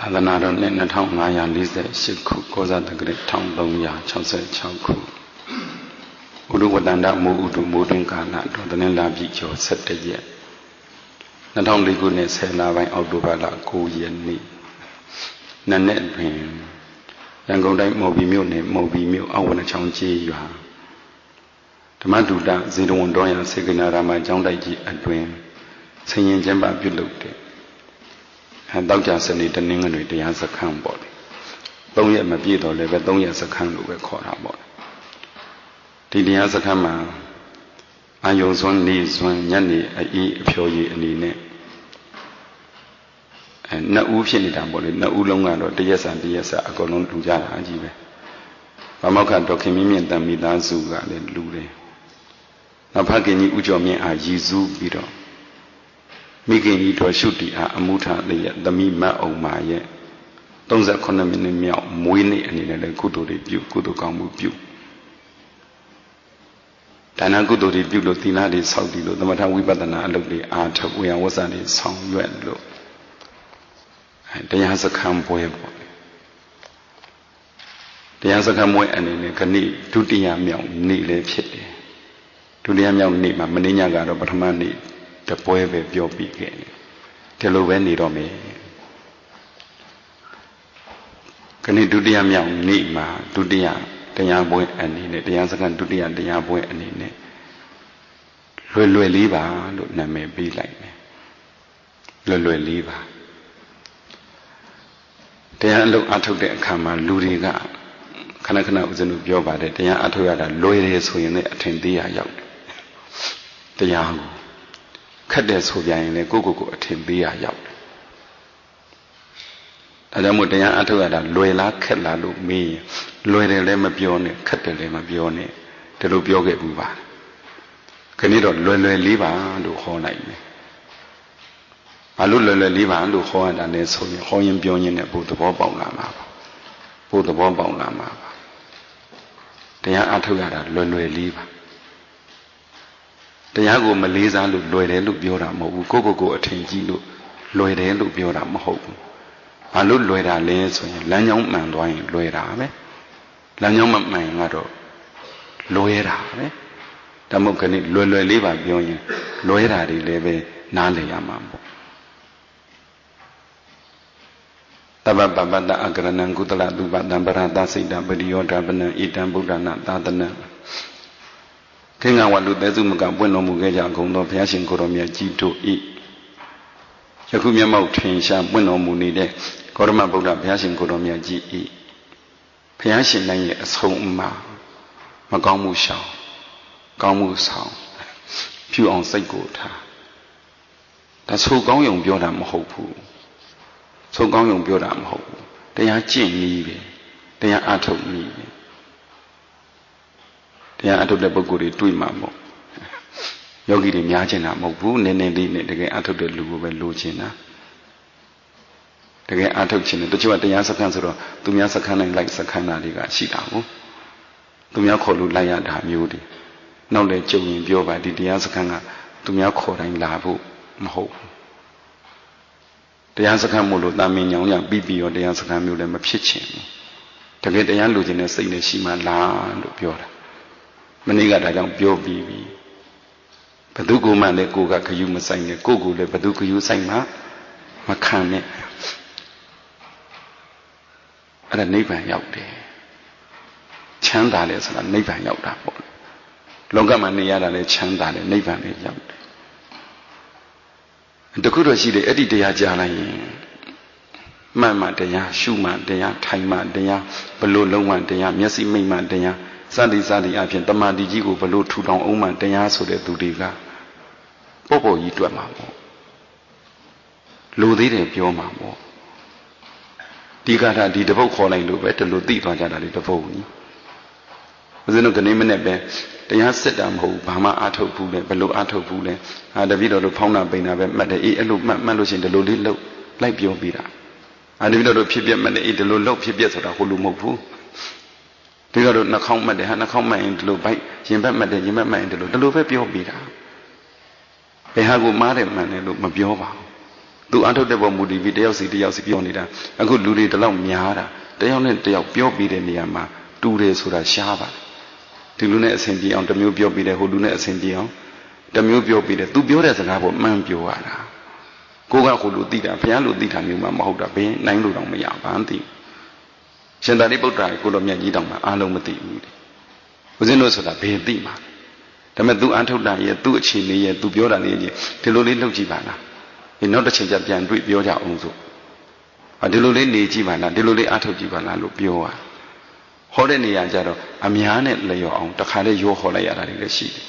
သာသနာတော်နှစ်2548ခုကောဇာတက္ကရာ1366ခုဥဒုဝတ္တန္တမိုးဥဒုမိုးတွင်ကာလတော်သတင်းလာပြီကျော်17ရက်2004ခုနှစ်10လပိုင်းအောက်တိုဘာလ9ရက်နေ့နနက်တွင်ရန်ကုန်တိုင်းမော်ဘီမြို့နယ်မော်ဘီမြို့အဝနချောင်းကြီးရွာဓမ္မဒုတဇေတဝန်တော်ရစေကနာရမကျောင်းတိုက်ကြီးအတွင်ဆင်ရင်ကျင်းပပြုလုပ်တဲ့တောက်ကြစနေတနင်္ဂနွေတရားစခန်းပေါ့3ရက်မပြည့်တော့လည်းပဲ3ရက်စခန်းလို့ပဲခေါ်တာပေါ့ဒီတရားစခန်းမှာအာယုံစွန်းနေစွန်းညနေအေးအဖြော်ရည်အနေနဲ့နှစ်ဦးဖြစ်နေတာပေါ့လေနှစ်ဦးလုံးကတော့တရက်စာအကုန်လုံးလူကြတာအကြီးပဲဗမောက္ခဒေါခင်မြင့်တန်မိသားစုကလည်းလူတယ်နောက်ဖခင်ကြီးဦးကျော်မြင့်အားရည်စူးပြီးတော့မိခင်ကြီးတော်ရှုတီအားအမှုထလျက်သမီးမတ်အောင်မာရဲ့38မိနစ်မြောက်မွေးနေ့အနေနဲ့လည်းကုသိုလ်တွေပြုကုသိုလ်ကောင်းမှုပြုဒါနကုသိုလ်တွေပြုလို့သီလတွေဆောက်တည်လို့သမထဝိပဿနာအလုပ်တွေအားထုတ်ဝေယဝဆတွေဆောင်ရွက်လို့တရားစခန်းပွဲပေါ့တရားစခန်းပွဲအနေနဲ့ခဏဒုတိယမြောက်နေ့လည်းဖြစ်တယ်ဒုတိယမြောက်နေ့မှာမင်းညကတော့ပထမနေ့တပွဲပဲပြောပြီးခဲ့တယ်ဒီလိုပဲနေတော့မယ်ခဏဒုတိယမြောက်နေ့မှာဒုတိယတရားပွဲအနေနဲ့တရားစခန်းဒုတိယတရားပွဲအနေနဲ့လွယ်လေးပါလို့နာမည်ပေးလိုက်တယ်လွယ်လေးပါတရားအလုပ်အထုတ်တဲ့အခါမှာလူတွေကခဏခဏဦးဇင်းတို့ပြောပါတယ်တရားအထုတ်ရတာလွယ်တယ်ဆိုရင်လည်းအထင်သေးရရောက်တယ်တရားကိုခက်တယ်ဆိုပြန်ရင်လည်းကိုယ့်အထင်သေးရရောက်တယ်ဒါကြောင့်မို့တရားအထုတ်ရတာလွယ်လားခက်လားလို့မေးရင်လွယ်တယ်လည်းမပြောနဲ့ခက်တယ်လည်းမပြောနဲ့ဒီလိုပြောခဲ့ဘူးပါခဏတော့လွယ်လေးပါလို့ခေါ်လိုက်မယ်ဘာလို့လွယ်လေးပါလို့ခေါ်ရတာလဲဆိုရင်ခေါ်ရင်ပြောရင်လည်းဘုသဘောပေါက်လာမှာပါဘုသဘောပေါက်လာမှာပါတရားအထုတ်ရတာလွယ်လေးပါတရားကိုမလေးစားလို့လွယ်တယ်လို့ပြောတာမဟုတ်ဘူးကိုယ့်အထင်ကြီးလို့လွယ်တယ်လို့ပြောတာမဟုတ်ဘူးဘာလို့လွယ်တာလဲဆိုရင်လမ်းကြောင်းမှန်သွားရင်လွယ်တာပဲလမ်းကြောင်းမမှန်ကတော့လွယ်တာပဲဒါမှမဟုတ်ခဏလွယ်လေးပါပြောရင်လွယ်တာတွေလည်းပဲနားလည်ရမှာပေါ့တပ္ပပတ္တအကရဏံကုသလတုပတံပရသစိတ္တပရိယောဓပနံဣတံဗုဒ္ဓနာသာသနံခေငါဝလူသက်စုမကပွင့်တော်မူခဲ့ကြကုန်သောဘုရားရှင်ကိုယ်တော်မြတ်ကြီးတို့ဤယခုမျက်မှောက်ထင်ရှားပွင့်တော်မူနေတဲ့ဂေါတမဗုဒ္ဓဘုရားရှင်ကိုယ်တော်မြတ်ကြီးဤဘုရားရှင်တိုင်းရဲ့အဆုံးအမမကောင်းမှုရှောင်ကောင်းမှုဆောင်ဖြူအောင်စိတ်ကိုထားဒါဆိုကောင်းယုံပြောတာမဟုတ်ဘူးဆိုကောင်းယုံပြောတာမဟုတ်ဘူးတရားကျင့်နည်းပဲတရားအထုတ်နည်းပဲတရားအထုတ်တဲ့ပုဂ္ဂိုလ်တွေတွေ့မှာပေါ့ယောဂီတွေများချင်တာမဟုတ်ဘူးနည်းနည်းလေးနဲ့တကယ်အထုတ်တဲ့လူကိုပဲလိုချင်တာတကယ်အထုတ်ချင်တယ်တချို့ကတရားစခန်းဆိုတော့သူများစခန်းတိုင်းလိုက်စခန်းသားတွေကရှိတာကိုသူများခေါ်လို့လိုက်ရတာမျိုးတွေနောက်လည်းကြုံရင်ပြောပါဒီတရားစခန်းကသူများခေါ်တိုင်းလာဖို့မဟုတ်ဘူးတရားစခန်းမို့လို့တာမင်ညောင်းရပြီးရောတရားစခန်းမျိုးလည်းမဖြစ်ချင်ဘူးတကယ်တရားလိုချင်တဲ့စိတ်နဲ့ရှိမှလားလို့ပြောတာမနေ့ကဒါကြောင့်ပြောပြီးပြီဘသူကိုမှလည်းကိုယ်ကခယူမဆိုင်နဲ့ကိုယ်ကိုလည်းဘသူခယူဆိုင်မှမခံနဲ့အဲ့ဒါနိဗ္ဗာန်ရောက်တယ်ချမ်းသာတယ်ဆိုတာနိဗ္ဗာန်ရောက်တာပေါ့လောကမှာနေရတာလည်းချမ်းသာတယ်နိဗ္ဗာန်လည်းရောက်တယ်တခုတော့ရှိတယ်အဲ့ဒီတရားကြားလိုက်ရင်မှန်မှတရားရှုမှတရားထိုင်မှတရားဘလို့လုံးဝတရားမျက်စိမိတ်မှတရားစသည်အပြင်တမာတိကြီးကိုဘလို့ထူထောင်အောင်မှတရားဆိုတဲ့သူတွေကပေါ့ကြီးတွက်မှာပေါ့လူသေးတယ်ပြောမှာပေါ့ဒီကထာဒီတပုတ်ခေါ်လိုက်လို့ပဲတလူသိသွားကြတာလေတပုတ်ကြီးဦးဇင်းတို့ကနေမနဲ့ပဲတရားစစ်တာမဟုတ်ဘူးဘာမှအာထုတ်ဘူးလေဘလို့အာထုတ်ဘူးလေတပည့်တော်တို့ဖောင်းတာပိန်တာပဲမှတ်တယ်အေးအဲ့လိုမှတ်လို့ရှိရင်ဒီလိုလေးလှုပ်လိုက်ပြောပြီးတာတပည့်တော်တို့ဖြစ်ပြမှတ်တယ်အေးဒီလိုလှုပ်ဖြစ်ပြဆိုတာဟိုလိုမဟုတ်ဘူးဒီကတော့နှာခေါင်းမှတ်တယ်ဟာနှာခေါင်းမှတ်ရင်ဒီလိုဘိုက်ရင်ဘက်မှတ်တယ်ရင်ဘက်မှတ်ရင်ဒီလိုပဲပြောပြီးတာဘယ်ဟာကိုမားတယ်မှန်တယ်လို့မပြောပါဘူး သူအထုတ်တဲ့ပေါ်မူတည်ပြီးတယောက်စီပြောနေတာအခုလူတွေတလောက်များတာတယောက်နဲ့တယောက်ပြောပြီးတဲ့နေရာမှာတူတယ်ဆိုတာရှားပါတယ်ဒီလူနဲ့အဆင်ပြေအောင်တစ်မျိုးပြောပြီးတယ်ဟိုလူနဲ့အဆင်ပြေအောင်တစ်မျိုးပြောပြီးတယ်သူပြောတဲ့စကားပေါ်မှန်ပြောရတာကိုကဟိုလူသိတာဘုရားလူသိတာမျိုးမှမဟုတ်တာဘယ်နိုင်လို့တော့မရဘာမှမသိရှင်သာရိပုတ္တရာကိုလိုမြတ်ကြီးတောင်မှအားလုံးမသိဘူးဦးဇင်းတို့ဆိုတာဘယ်သိမှာဒါပေမဲ့သူအထုတ်တာရဲ့သူ့အခြေအနေရဲ့သူပြောတာလေးကြီးဒီလိုလေးလုပ်ကြည့်ပါလားဒီနောက်တစ်ချိန်ကျပြန်တွေ့ပြောကြအောင်ဆိုဒီလိုလေးနေကြည့်ပါလားဒီလိုလေးအထုတ်ကြည့်ပါလားလို့ပြောတာဟောတဲ့နေရာကျတော့အများနဲ့လျော်အောင်တခါလေးရောဟောလိုက်ရတာတွေလည်းရှိတယ်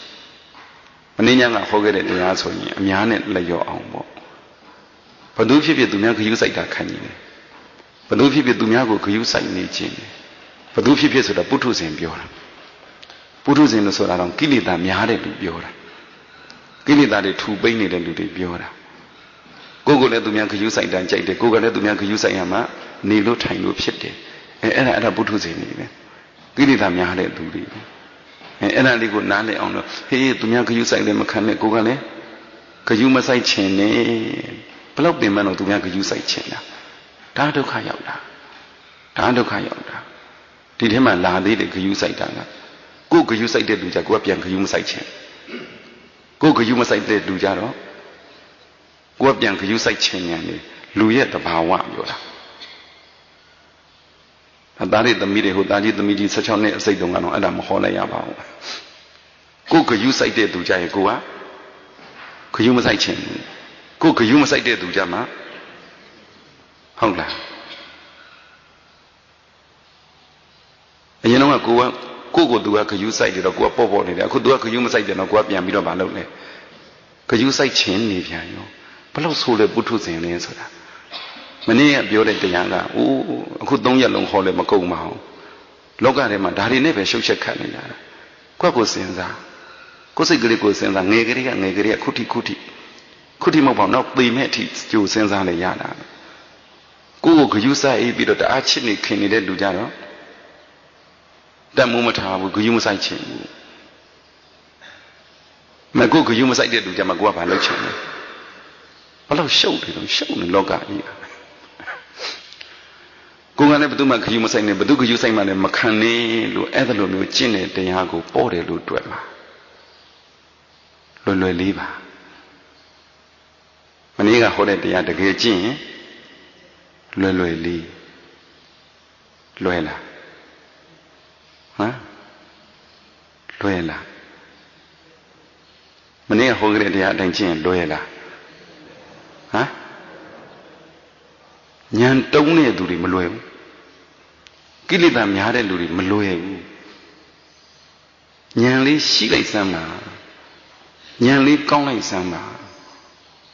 မင်းညာကဟောခဲ့တဲ့တရားဆိုရင်အများနဲ့လျော်အောင်ပေါ့ဘသူဖြစ်ဖြစ်သူများခရူးစိုက်တာခံနေတယ်ဘသူဖြစ်ဖြစ်သူများကိုခရူးစိုက်နေခြင်းတယ်ဘသူဖြစ်ဖြစ်ဆိုတာပုထုဇဉ်ပြောတာပုထုဇဉ်လို့ဆိုတာတော့ကိလေသာများတဲ့လူပြောတာကိလေသာတွေထူပိနေတဲ့လူတွေပြောတာကိုယ်ကလည်းသူများခရူးစိုက်တန်ကြိုက်တယ်ကိုယ်ကလည်းသူများခရူးစိုက်ရမှနေလို့ထိုင်လို့ဖြစ်တယ်အဲ့ဒါပုထုဇဉ်တွေပဲကိလေသာများတဲ့လူတွေပဲအဲ့ဒါလေးကိုနားလည်အောင်လို့ဟေးသူများခရူးစိုက်လည်းမခံနဲ့ကိုယ်ကလည်းခရူးမစိုက်ချင်နဲ့ဘလောက်ပင်မလို့သူများခရူးစိုက်ချင်တာဒါဒုက္ခရောက်တာဒီထဲမှာလာသေးတယ်ခရူးစိုက်တာကကိုယ်ခရူးစိုက်တဲ့လူကြကိုယ်ကပြန်ခရူးမစိုက်ချင်ကိုယ်ခရူးမစိုက်တဲ့လူကြတော့ကိုယ်ကပြန်ခရူးစိုက်ချင်တယ်လူရဲ့တဘာဝပြောတာသားလေးသမီးတွေဟိုသားကြီးသမီးကြီး16နှစ်အစိတ်တုန်းကတော့အဲ့ဒါမဟောလိုက်ရပါဘူးကိုယ်ခရူးစိုက်တဲ့သူကြရဲ့ကိုကခရူးမစိုက်ချင်ဘူးကိုယ်ခရူးမစိုက်တဲ့သူကြမှာဟုတ်လားအရင်တော့ကိုယ်သူကခရူးစိုက်တယ်တော့ကိုကပေါ့နေတယ်အခုသူကခရူးမစိုက်တယ်တော့ကိုကပြန်ပြီးတော့မလုပ်နဲ့ခရူးစိုက်ခြင်းနေပြန်ရောဘလို့ဆိုလဲပုထုဇဉ်လင်းဆိုတာမနေ့ကပြောတဲ့တရားကအခု3ရက်လုံးဟောလဲမကုန်ပါဘူးလောကထဲမှာဒါတွေနဲ့ပဲရှုပ်ချက်ခတ်နေကြတာကိုယ့်ကိုစဉ်းစားကိုယ်စိတ်ကလေးကိုစဉ်းစားငယ်ကလေးကခုထိမဟုတ်ပါဘူးနောက်သိမဲ့အထိကြိုစဉ်းစားနေရတာကိုယ်ကိုဂယုစိုက်ပြီးတော့တအားချစ်နေခင်နေတဲ့လူကြတော့တတ်မှုမထားဘူးဂယုမစိုက်ချင်ဘူးမကိုဂယုမစိုက်တဲ့လူကြမှာကိုကဘာလုပ်ချင်လဲဘလို့ရှုပ်တယ်လို့ရှုပ်နေလောကကြီးကိုယ်ကလည်းဘယ်သူမှခရူးမဆိုင်နဲ့ဘယ်သူခရူးဆိုင်မှလည်းမခံနဲ့လို့အဲ့ဒါလိုမျိုးကျင့်တဲ့တရားကိုပေါ်တယ်လို့တွေ့မှာလွယ်လေးပါမနေ့ကဟောတဲ့တရားတကယ်ကျင့်ရင်လွယ်လေးလွယ်လားဟမ်လွယ်လားမနေ့ကဟောခဲ့တဲ့တရားအတိုင်းကျင့်ရင်လွယ်လားဟမ်ဉာဏ်တုံးတဲ့သူတွေမလွယ်ဘူးကိလေသာများတဲ့လူတွေမလွယ်ဘူးဉာဏ်လေးရှိလိုက်စမ်းပါဉာဏ်လေးကောင်းလိုက်စမ်းပါ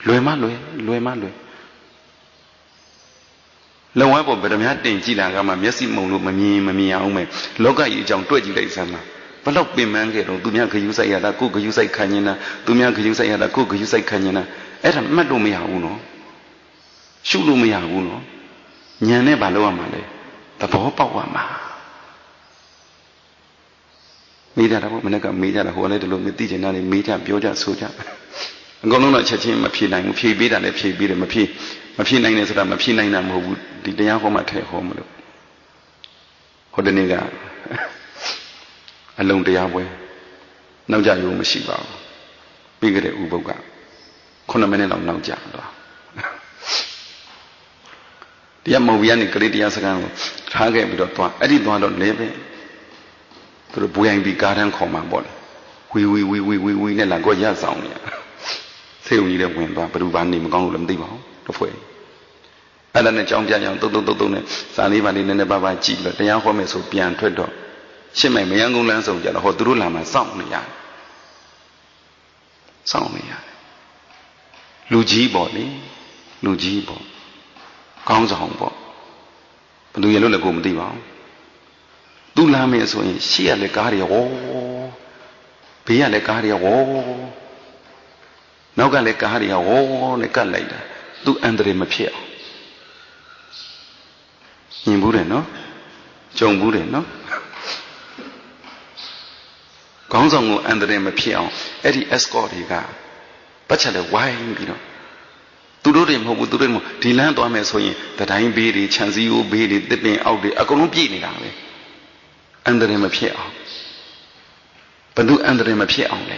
လွယ်မလွယ်လုံဝဲပေါ်ဗဒမြတင်ကြည့်တာကမှမျက်စိမုံလို့မမြင်အောင်မယ်လောကကြီးအကြောင်းတွေ့ကြည့်လိုက်စမ်းပါဘလောက်ပင်ပန်းခဲ့တော့သူများခရူးဆိုင်ရတာကိုခရူးဆိုင်ခံနေတာသူများခရူးဆိုင်ရတာကိုခရူးဆိုင်ခံနေတာအဲ့ဒါမှတ်လို့မရဘူးနော်ရှုလို့မရဘူးနော်ဉာဏ်နဲ့ဘာလုပ်ရမှာလဲသဘောပေါက်ရမှာမေးကြတာပေါ့မနေ့ကမေးကြတာဟိုလည်းဒီလိုမသိချင်တာတွေမေးကြပြောကြဆိုကြအကုန်လုံးတော့ချက်ချင်းမဖြေနိုင်ဘူးဖြေပေးတာလည်းဖြေပေးတယ်မဖြေနိုင်တယ်ဆိုတာမဖြေနိုင်တာမဟုတ်ဘူးဒီတရားဟောမှထဲဟောမလို့ဟိုတနေ့ကအလုံးတရားပွဲနောက်ကြရုံမရှိပါဘူးပြီးကြတဲ့ဥပုပ်က9မိနစ်လောက်နောက်ကြတော့တရားမဟုတ်ဘူးကနေကလေးတရားစကားကိုထားခဲ့ပြီးတော့သွားအဲ့ဒီသွားတော့လည်းပဲသူတို့ဘူယိုင်ပြီးကားတန်းခေါ်မှာပေါ့ဝီနဲ့လာကိုရဆောင်နေဆေးုံကြီးလည်းဝင်သွားဘယ်သူဘာနေမကောင်းလို့လည်းမသိပါဘူးတစ်ဖွဲ့အဲ့ဒါနဲ့ကြောင်းပြကြအောင်တုတ်နဲ့စာလေးပါလေးနည်းနည်းပါးပါးကြည့်ပြီးတော့တရားဟောမယ်ဆိုပြန်ထွက်တော့ရှင်းမယ်မယန်းကုန်းလမ်းဆောင်ကြတော့ဟောသူတို့လာမှစောင့်နေရတယ်လူကြီးပေါ့လေလူကြီးပေါ့ကောင်းဆောင်ပေါ့ဘယ်သူရလို့လည်းကိုမသိပါဘူးသူလာမယ်ဆိုရင်ရှေ့ရလေကားတွေဟောဘေးရလေကားတွေဟောနောက်ကလည်းကားတွေကဟောနဲ့ကတ်လိုက်တာသူအန္တရာယ်မဖြစ်အောင်မြင်ဘူးတယ်နော်ကြုံဘူးတယ်နော်ခေါင်းဆောင်ကိုအန္တရာယ်မဖြစ်အောင်အဲ့ဒီ escort တွေကပတ်ချက်လဲဝိုင်းပြီးတော့ သူတို့တွေမဟုတ်ဘူးသူတို့တွေဒီလမ်းသွားမယ်ဆိုရင်တတိုင်းဘေးတွေခြံစည်းရိုးဘေးတွေတစ်ပင်အောက်တွေအကုန်လုံးပြည့်နေတာပဲအန္တရာယ်မဖြစ်အောင်ဘယ်သူအန္တရာယ်မဖြစ်အောင်လဲ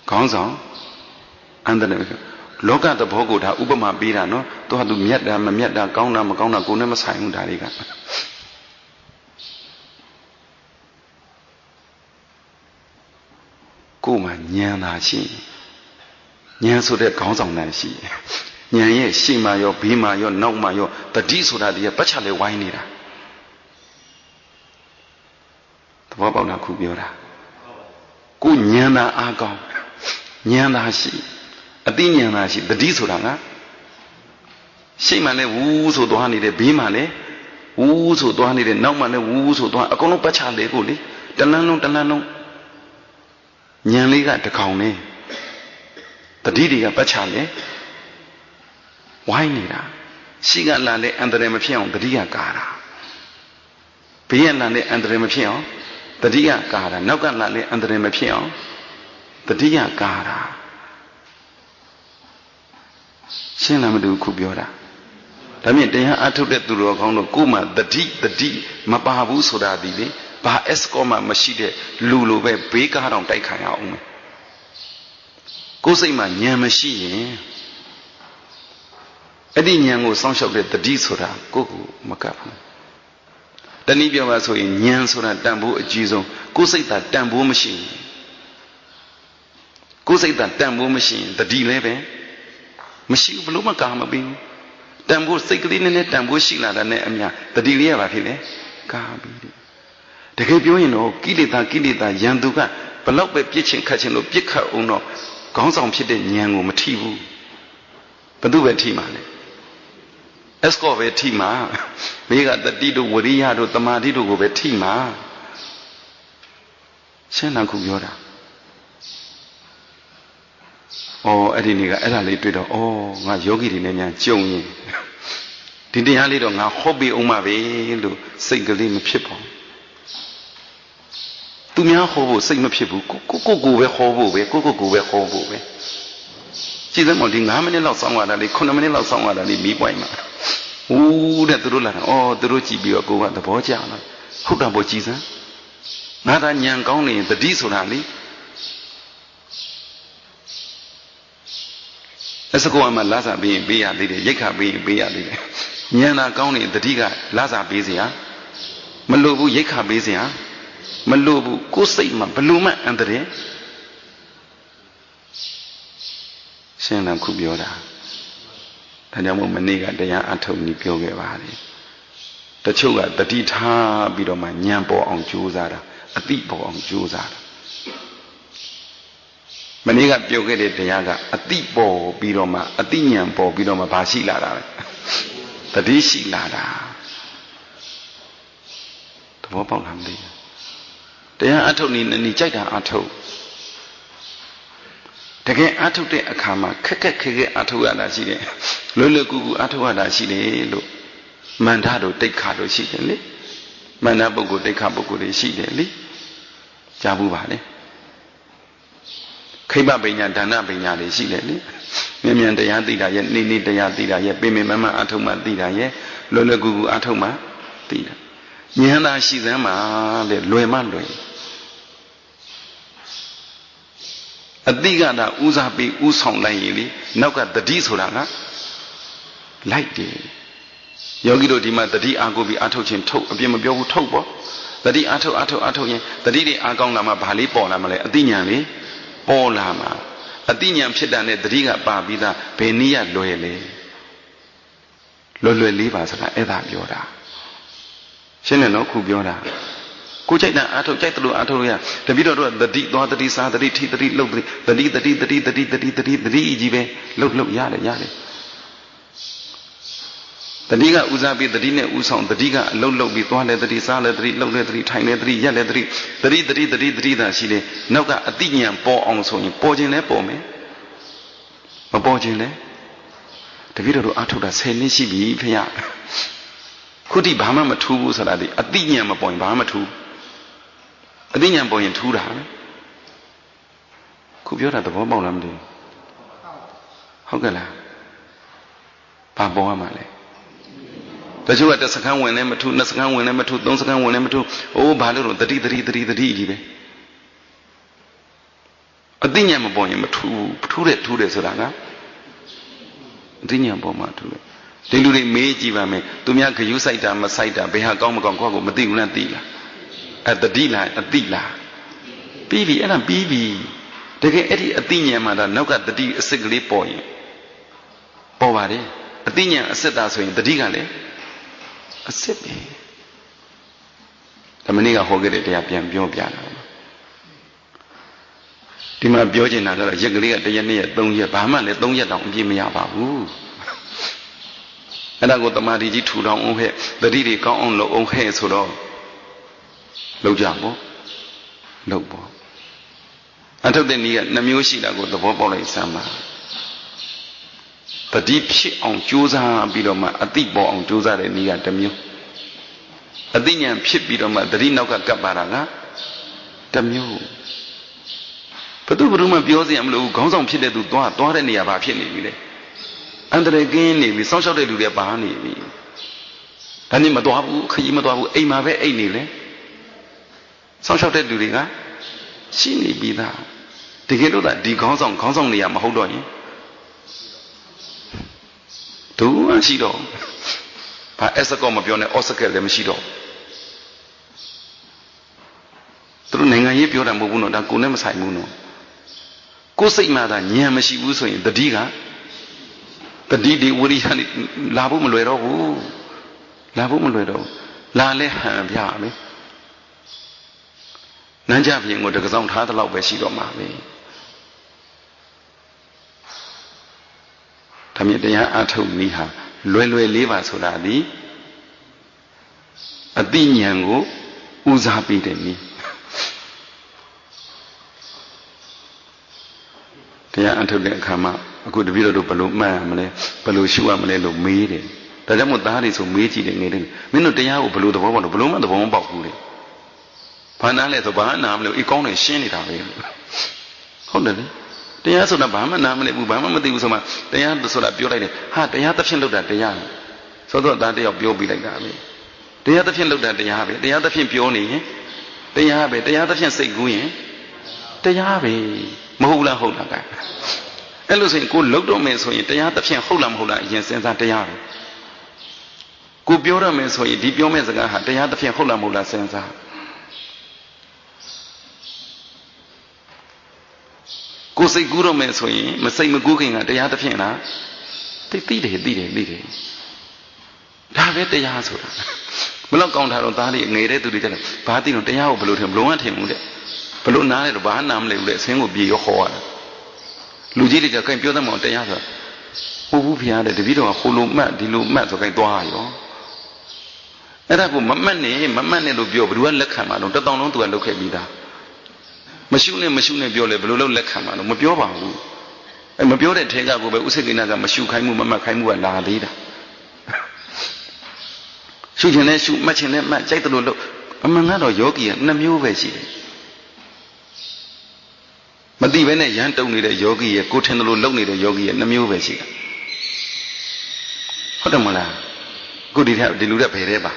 ခေါင်းဆောင်အန္တရာယ်လောကသဘောကိုဒါဥပမာပေးတာနော်သူကသူမြတ်တာမမြတ်တာကောင်းတာမကောင်းတာကိုယ်နဲ့မဆိုင်ဘူးဒါတွေကကိုယ်မှာဉာဏ်သာရှိဉာဏ်ဆိုတဲ့ခေါင်းဆောင်တန်းရှိဉာဏ်ရဲ့ရှေ့မှာရောဘေးမှာရောနောက်မှာရောတတိဆိုတာတည်းပတ်ချလဲဝိုင်းနေတာသဘောပေါက်တာခုပြောတာကိုဉာဏ်သာအားကောင်းဉာဏ်သာရှိအသိဉာဏ်သာရှိတတိဆိုတာကရှေ့မှာလဲဝူးဆိုသွားနေတယ်ဘေးမှာလဲဝူးဆိုသွားနေတယ်နောက်မှာလဲဝူးဆိုသွားအကုန်လုံးပတ်ချလဲကိုလေတလန်းလုံးဉာဏ်လေးကတကောင်နဲ့တတိတွေကပတ်ချလဲဝိုင်းနေတာရှိကလာတဲ့အန္တရာယ်မဖြစ်အောင်တတိကကာတာဘေးကလာတဲ့အန္တရာယ်မဖြစ်အောင်တတိယကာတာနောက်ကလာတဲ့အန္တရာယ်မဖြစ်အောင်တတိယကာတာရှင်းလားမတူခုပြောတာဒါမြင်တရားအထုတ်တဲ့သူတော်ကောင်းတို့ကိုယ်မှတတိမပါဘူးဆိုတာဒီလေဘာအစကောမှမရှိတဲ့လူလိုပဲဘေးကားတောင်တိုက်ခံရအောင်မယ်ကိုယ်စိတ်မှာဉာဏ်မရှိရင်အဲ့ဒီဉာဏ်ကိုစောင့်ရှောက်တဲ့တတိဆိုတာကိုယ့်ကိုမကပ်ဘူးတနည်းပြောပါဆိုရင်ဉာဏ်ဆိုတာတန်ဖိုးအကြီးဆုံးကိုယ်စိတ်သာတန်ဖိုးမရှိရင်ကိုယ်စိတ်သာတန်ဖိုးမရှိရင်တတိလည်းပဲမရှိဘူးဘလို့မကာမပေးဘူးတန်ဖိုးစိတ်ကလေးနဲ့တန်ဖိုးရှိလာတာနဲ့အများတတိလေးရပါဖြစ်လေကာပြီးတကယ်ပြောရင်တော့ကိလေသာယံသူကဘလောက်ပဲပြစ်ချင်ခတ်ချင်လို့ပြစ်ခတ်အောင်တော့ခေါင်းဆောင်ဖြစ်တဲ့ဉာဏ်ကိုမထိဘူးဘသူပဲထိမှာလဲအစကောပဲထိမှာမိကတတိတို့ဝရိယတို့တမာတိတို့ကိုပဲထိမှာရှင်းလားခုပြောတာအဲ့ဒီနေ့ကအဲ့ဒါလေးတွေ့တော့ငါယောဂီတွေနဲ့များကြုံရင်ဒီတရားလေးတော့ငါဟောပြီးအောင်ပါပဲလို့စိတ်ကလေးမဖြစ်ပါဘူးသူများဟောဖို့စိတ်မဖြစ်ဘူးကိုပဲဟောဖို့ပဲကိုပဲဟောဖို့ပဲကြည့်စမ်းမဒီ9မိနစ်လောက်စောင့်ရတာလေ9မိနစ်လောက်စောင့်ရတာလေမီးပွိုင်းမှာဦးတဲ့သူတို့လာတာသူတို့ကြည့်ပြီးတော့ကိုကသဘောကျလာဟုတ်တာပေါ့ကြည်စမ်းငါသာညံကောင်းနေရင်တတိဆိုတာလေအစကောမှလာစားပြီးရင်ပေးရသေးတယ်ရိတ်ခါပြီးရင်ပေးရသေးတယ်ညံသာကောင်းနေတတိကလာစားပေးเสียမလို့ဘူးရိတ်ခါပေးเสียမလို့ဘူးကိုယ်စိတ်မှာဘလို့မှအန္တရာယ်ရှင်းတယ်ခုပြောတာဒါကြောင့်မို့မနေ့ကတရားအထုတ်နေပြောခဲ့ပါတယ်တချို့ကတတိထားပြီးတော့မှဉာဏ်ပေါ်အောင်ကြိုးစားတာအတိပေါ်အောင်ကြိုးစားတာမနေ့ကပြောခဲ့တဲ့တရားကအတိပေါ်ပြီးတော့မှအတိဉာဏ်ပေါ်ပြီးတော့မှဘာရှိလာတာလဲတတိရှိလာတာသဘောပေါက်လားမသိဘူးတရားအထုတ်နေကြိုက်တာအထုတ်တကယ်အထုတ်တဲ့အခါမှာခက်အထုတ်ရတာရှိတယ်လွယ်ကူကူအထုတ်ရတာရှိတယ်လို့မန္တတို့တိတ်ခါတို့ရှိတယ်လေမန္တပုဂ္ဂိုလ်တိတ်ခါပုဂ္ဂိုလ်တွေရှိတယ်လေကြားဘူးပါလေခိဗ္ဗပညာဒါနပညာတွေရှိတယ်လေမြန်တရားသိတာရဲ့နေတရားသိတာရဲ့ပင်မအထုတ်မှသိတာရဲ့လွယ်ကူကူအထုတ်မှသိတာဉာဏ်သာရှိစမ်းမှာတဲ့လွယ်မှလွယ်အတိကတာဥစားပြီးဥဆောင်လိုက်ရင်လေနောက်ကတတိဆိုတာကလိုက်တယ်ယောဂီတို့ဒီမှာတတိအာကိုပြီးအထုတ်ခြင်းထုတ်အပြစ်မပြောဘူးထုတ်ပေါ့တတိအထုတ်ရင်တတိတွေအာကောင်းလာမှဘာလေးပေါ်လာမလဲအတိညာလေးပေါ်လာမှာအတိညာဖြစ်တာနဲ့တတိကပါပြီးသားဘယ်နည်းရလွယ်လေလွယ်လေးပါဆိုတာအဲ့ဒါပြောတာရှင်းတယ်နော်ခုပြောတာကိုကြိုက်တာအာထုတ်ကြိုက်တယ်လို့အာထုတ်လို့ရတပိတော့တတိသွားတတိစားတတိထိတတိလှုပ်တတိတတိကြီးပဲလှုပ်ရတယ်တတိကဥစားပြီးတတိနဲ့ဥဆောင်တတိကအလှုပ်ပြီးသွားလဲတတိစားလဲတတိလှုပ်လဲတတိထိုင်လဲတတိရက်လဲတတိသာရှိတယ်နောက်ကအတိညာပေါ်အောင်ဆိုရင်ပေါ်ခြင်းလဲပေါ်မယ်မပေါ်ခြင်းလဲတပိတော့အာထုတ်တာ10နှစ်ရှိပြီဖေရခုတိဘာမှမထူးဘူးဆိုတာဒီအတိညာမပေါ်ရင်ဘာမှမထူးအတိညာပေါ်ရင်ထူးတာခုပြောတာသဘောပေါက်လားမသိဘူးဟ ဟုတ်ကဲ့လားဘာပေါ်ရမှာလဲတချို့ကတစ်စက္ကန့်ဝင်လည်းမထူးနှစ်စက္ကန့်ဝင်လည်းမထူးသုံးစက္ကန့်ဝင်လည်းမထူးအိုးဘာလို့တော့တတိကြီးပဲအသိဉာဏ်မပေါ်ရင်မထူးထူးတယ်ဆိုတာကအသိဉာဏ်ပေါ်မှာထူးတယ်ဒီလူတွေမေးကြည့်ပါမယ်သူများဂယုစိုက်တာမစိုက်တာဘယ်ဟာကောင်းမကောင်းကိုယ့်ကိုမသိဘူးလားသိလားတတိလားအသိလားပြီးပြီအဲ့ဒါပြီးပြီတကယ်အဲ့ဒီအသိဉာဏ်မှာတော့နောက်ကတတိအစစ်ကလေးပေါ်ရင်ပေါ်ပါတယ်အသိဉာဏ်အစစ်တာဆိုရင်တတိကလည်းအစစ်ပဲဓမ္မနည်းကဟောခဲ့တဲ့တရားပြန်ပြောပြတာဒီမှာပြောချင်တာကတော့ရက်ကလေးကတစ်ရက်နှစ်ရက်သုံးရက်ဘာမှလည်းသုံးရက်တောင်အပြည့်မရပါဘူးအဲ့ဒါကိုတမာတိကြီးထူထောင်အောင်ဟဲ့တတိတွေကောင်းအောင်လုပ်အောင်ဟဲ့ဆိုတော့လုပ်ကြပေါ့လုပ်ပေါ့အထုတ်တဲ့နည်းကနှမျိုးရှိတာကိုသဘောပေါက်လိုက်စမ်းပါတတိဖြစ်အောင်ကြိုးစားပြီးတော့မှအတိပေါ်အောင်ကြိုးစားတဲ့နည်းကတစ်မျိုးအတိဉာဏ်ဖြစ်ပြီးတော့မှတတိနောက်ကကပ်ပါတာကတစ်မျိုးဘယ်သူမှပြောစရာမလိုဘူးခေါင်းဆောင်ဖြစ်တဲ့သူသွားတဲ့နေရာဘာဖြစ်နေပြီလဲအန္တရာယ်ကင်းနေပြီစောင့်ရှောက်တဲ့လူတွေပါနေပြီဒါနဲ့မသွားဘူးခရီးမသွားဘူးအိမ်မှာပဲအိတ်နေလေစောင့်ရှောက်တဲ့လူတွေကရှိနေပြီသားတကယ်လို့သာဒီခေါင်းဆောင်နေရာမဟုတ်တော့ရင်ဒုမရှိတော့ဘာအစကောမပြောနဲ့အော်စကက်လည်းမရှိတော့သူတို့နိုင်ငံရေးပြောတာမဟုတ်ဘူးနော်ဒါကိုယ်နဲ့မဆိုင်ဘူးနော်ကိုယ်စိတ်မှာသာဉာဏ်မရှိဘူးဆိုရင်တတိကတတိဒီဝိရိယနဲ့လာဖို့မလွယ်တော့ဘူးလာလဲဟန်ပြမယ်နန်းကြပြင်ကိုတကဆောင်ထားတဲ့လောက်ပဲရှိတော့မှာပဲဒါမြင်တရားအထုတ်နည်းဟာလွယ်လေးပါဆိုတာဒီအသိဉာဏ်ကိုဦးစားပေးတဲ့နည်းတရားအထုတ်တဲ့အခါမှာအခုတပည့်တော်တို့ဘယ်လိုမှတ်ရမလဲဘယ်လိုရှုရမလဲလို့မေးတယ်ဒါကြောင့်မို့သားတွေဆိုမေးကြည့်တယ်ငယ်လေးမင်းတို့တရားကိုဘယ်လိုသဘောပေါက်လို့ဘယ်လိုမှသဘောမပေါက်ဘူးလေဘာနာလဲဆိုဘာနာမလဲအေးကောင်းတယ်ရှင်းနေတာပဲဟုတ်တယ်လေတရားဆိုတာဘာမှနာမလဲဘူးဘာမှမသိဘူးဆိုမှတရားဆိုတာပြောလိုက်တယ်ဟာတရားတစ်ဖြင့်လောက်တာတရားဆိုတော့ဒါတယောက်ပြောပြလိုက်တာပဲတရားတစ်ဖြင့်လောက်တာတရားပဲတရားတစ်ဖြင့်ပြောနေရင်တရားပဲတရားတစ်ဖြင့်စိတ်ကူးရင်တရားပဲမဟုတ်လားဟုတ်လားကဲအဲ့လိုဆိုရင်ကိုလောက်တော့မယ်ဆိုရင်တရားတစ်ဖြင့်ဟုတ်လားမဟုတ်လားအရင်စဉ်းစားတရားပဲကိုပြောရမယ်ဆိုရင်ဒီပြောမဲ့စကားဟာတရားတစ်ဖြင့်ဟုတ်လားမဟုတ်လားစဉ်းစားကိုစိတ်ကူးတော့မယ်ဆိုရင်မစိတ်မကူးခင်ကတရားတစ်ဖြင့်လားသိတယ်ဒါပဲတရားဆိုတာဘလို့ကောင်းတာတော့သားလေးငယ်တဲ့သူတွေကြတယ်ဘာသိလို့တရားကိုဘလို့ထင်ဘလို့မှထင်ဘူးတဲ့ဘလို့နားလဲတော့ဘာနားမလဲဘူးလေအစင်းကိုပြေရောခေါ်ရတာလူကြီးတွေကကြိုင်ပြောသမောတရားဆိုဟုတ်ဘူးဖျားတဲ့တပည့်တော်ကဟိုလိုမှတ်ဒီလိုမှတ်ဆိုကြိုင်သွားရောအဲ့ဒါကိုမမှတ်နဲ့လို့ပြောဘယ်သူကလက်ခံမှာတော့တစ်တောင်လုံးသူကလုပ်ခဲ့ပြီးသားမရှုနဲ့ပြောလေဘယ်လိုလုပ်လက်ခံမှာတော့မပြောပါဘူးအဲ့မပြောတဲ့ထဲကကိုပဲဥစ္စေကိနာကမရှုခိုင်းမှုမမှတ်ခိုင်းမှုကလာသေးတာရှုခြင်းနဲ့ရှုမှတ်ခြင်းနဲ့မှတ်ကြိုက်တယ်လို့လုပ်အမှန်ကတော့ယောဂီကနှစ်မျိုးပဲရှိတယ်မသိဘဲနဲ့ရမ်းတုံနေတဲ့ယောဂီရဲ့ကိုထင်တယ်လို့လုပ်နေတဲ့ယောဂီရဲ့နှစ်မျိုးပဲရှိတယ်ဟုတ်တယ်မလားအခုဒီလူတဲ့ဘယ်တဲ့ပါ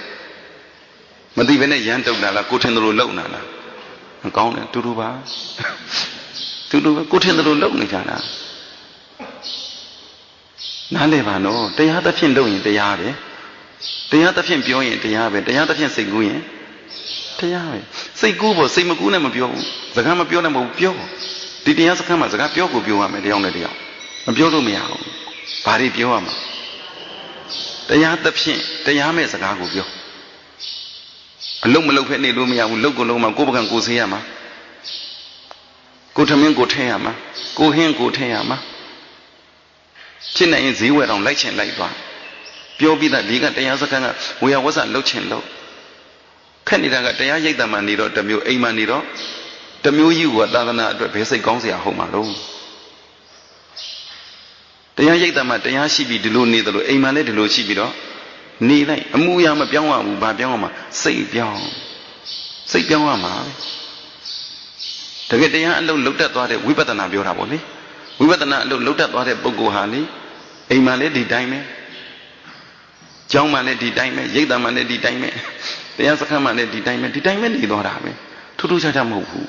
မသိဘဲနဲ့ရမ်းတုံတာလားကိုထင်တယ်လို့လုပ်နာလားမကောင်းတယ်တူတူပဲကိုထင်တယ်လို့လုပ်နေကြတာနားလည်ပါနော်တရားသဖြင့်လုပ်ရင်တရားပဲတရားသဖြင့်ပြောရင်တရားပဲတရားသဖြင့်စိတ်ကူးရင်တရားပဲစိတ်ကူးဖို့စိတ်မကူးနဲ့မပြောဘူးစကားမပြောနဲ့မဟုတ်ပြောဒီတရားစကားမှာစကားပြောကိုပြောရမယ်တရားနဲ့တရားမပြောလို့မရဘူးဘာတွေပြောရမှာတရားသဖြင့်တရားမဲ့စကားကိုပြောအလုံးမလုံးဖက်နေလို့မရဘူးလုံးကိုလုံးမှာကိုယ်ပကံကိုဆေးရမှာကိုထမင်းကိုထည့်ရမှာကိုဟင်းကိုထည့်ရမှာဖြစ်နိုင်ရင်ဈေးဝယ်တော့လိုက်ချင်လိုက်သွားပြောပြီးသားဒီကတရားစကားကဝေယဝဆလှုပ်ချင်လို့ခက်နေတာကတရားရိပ်တံမှနေတော့တစ်မျိုးအိမ်မှနေတော့တစ်မျိုးကြီးကသာသနာအတွက်ဘယ်စိတ်ကောင်းစရာဟုတ်မှာလို့တရားရိပ်တံမှတရားရှိပြီးဒီလိုနေတယ်လို့အိမ်မှလည်းဒီလိုရှိပြီးတော့နေလိုက်အမှုအရာမပြောင်းရဘူးဘာပြောင်းရမှာစိတ်ပြောင်းရမှာတကယ်တရားအလုံးလုတ်တက်သွားတဲ့ဝိပဿနာပြောတာပေါ့လေ ဝိပဿနာအလုပ်လုပ်တတ်သွားတဲ့ပုဂ္ဂိုလ်ဟာလေအိမ်မှာလည်းဒီတိုင်းပဲကျောင်းမှာလည်းဒီတိုင်းပဲရိပ်သာမှာလည်းဒီတိုင်းပဲတရားစခန်းမှာလည်းဒီတိုင်းပဲနေသွားတာပဲထူးထူးခြားခြားမဟုတ်ဘူး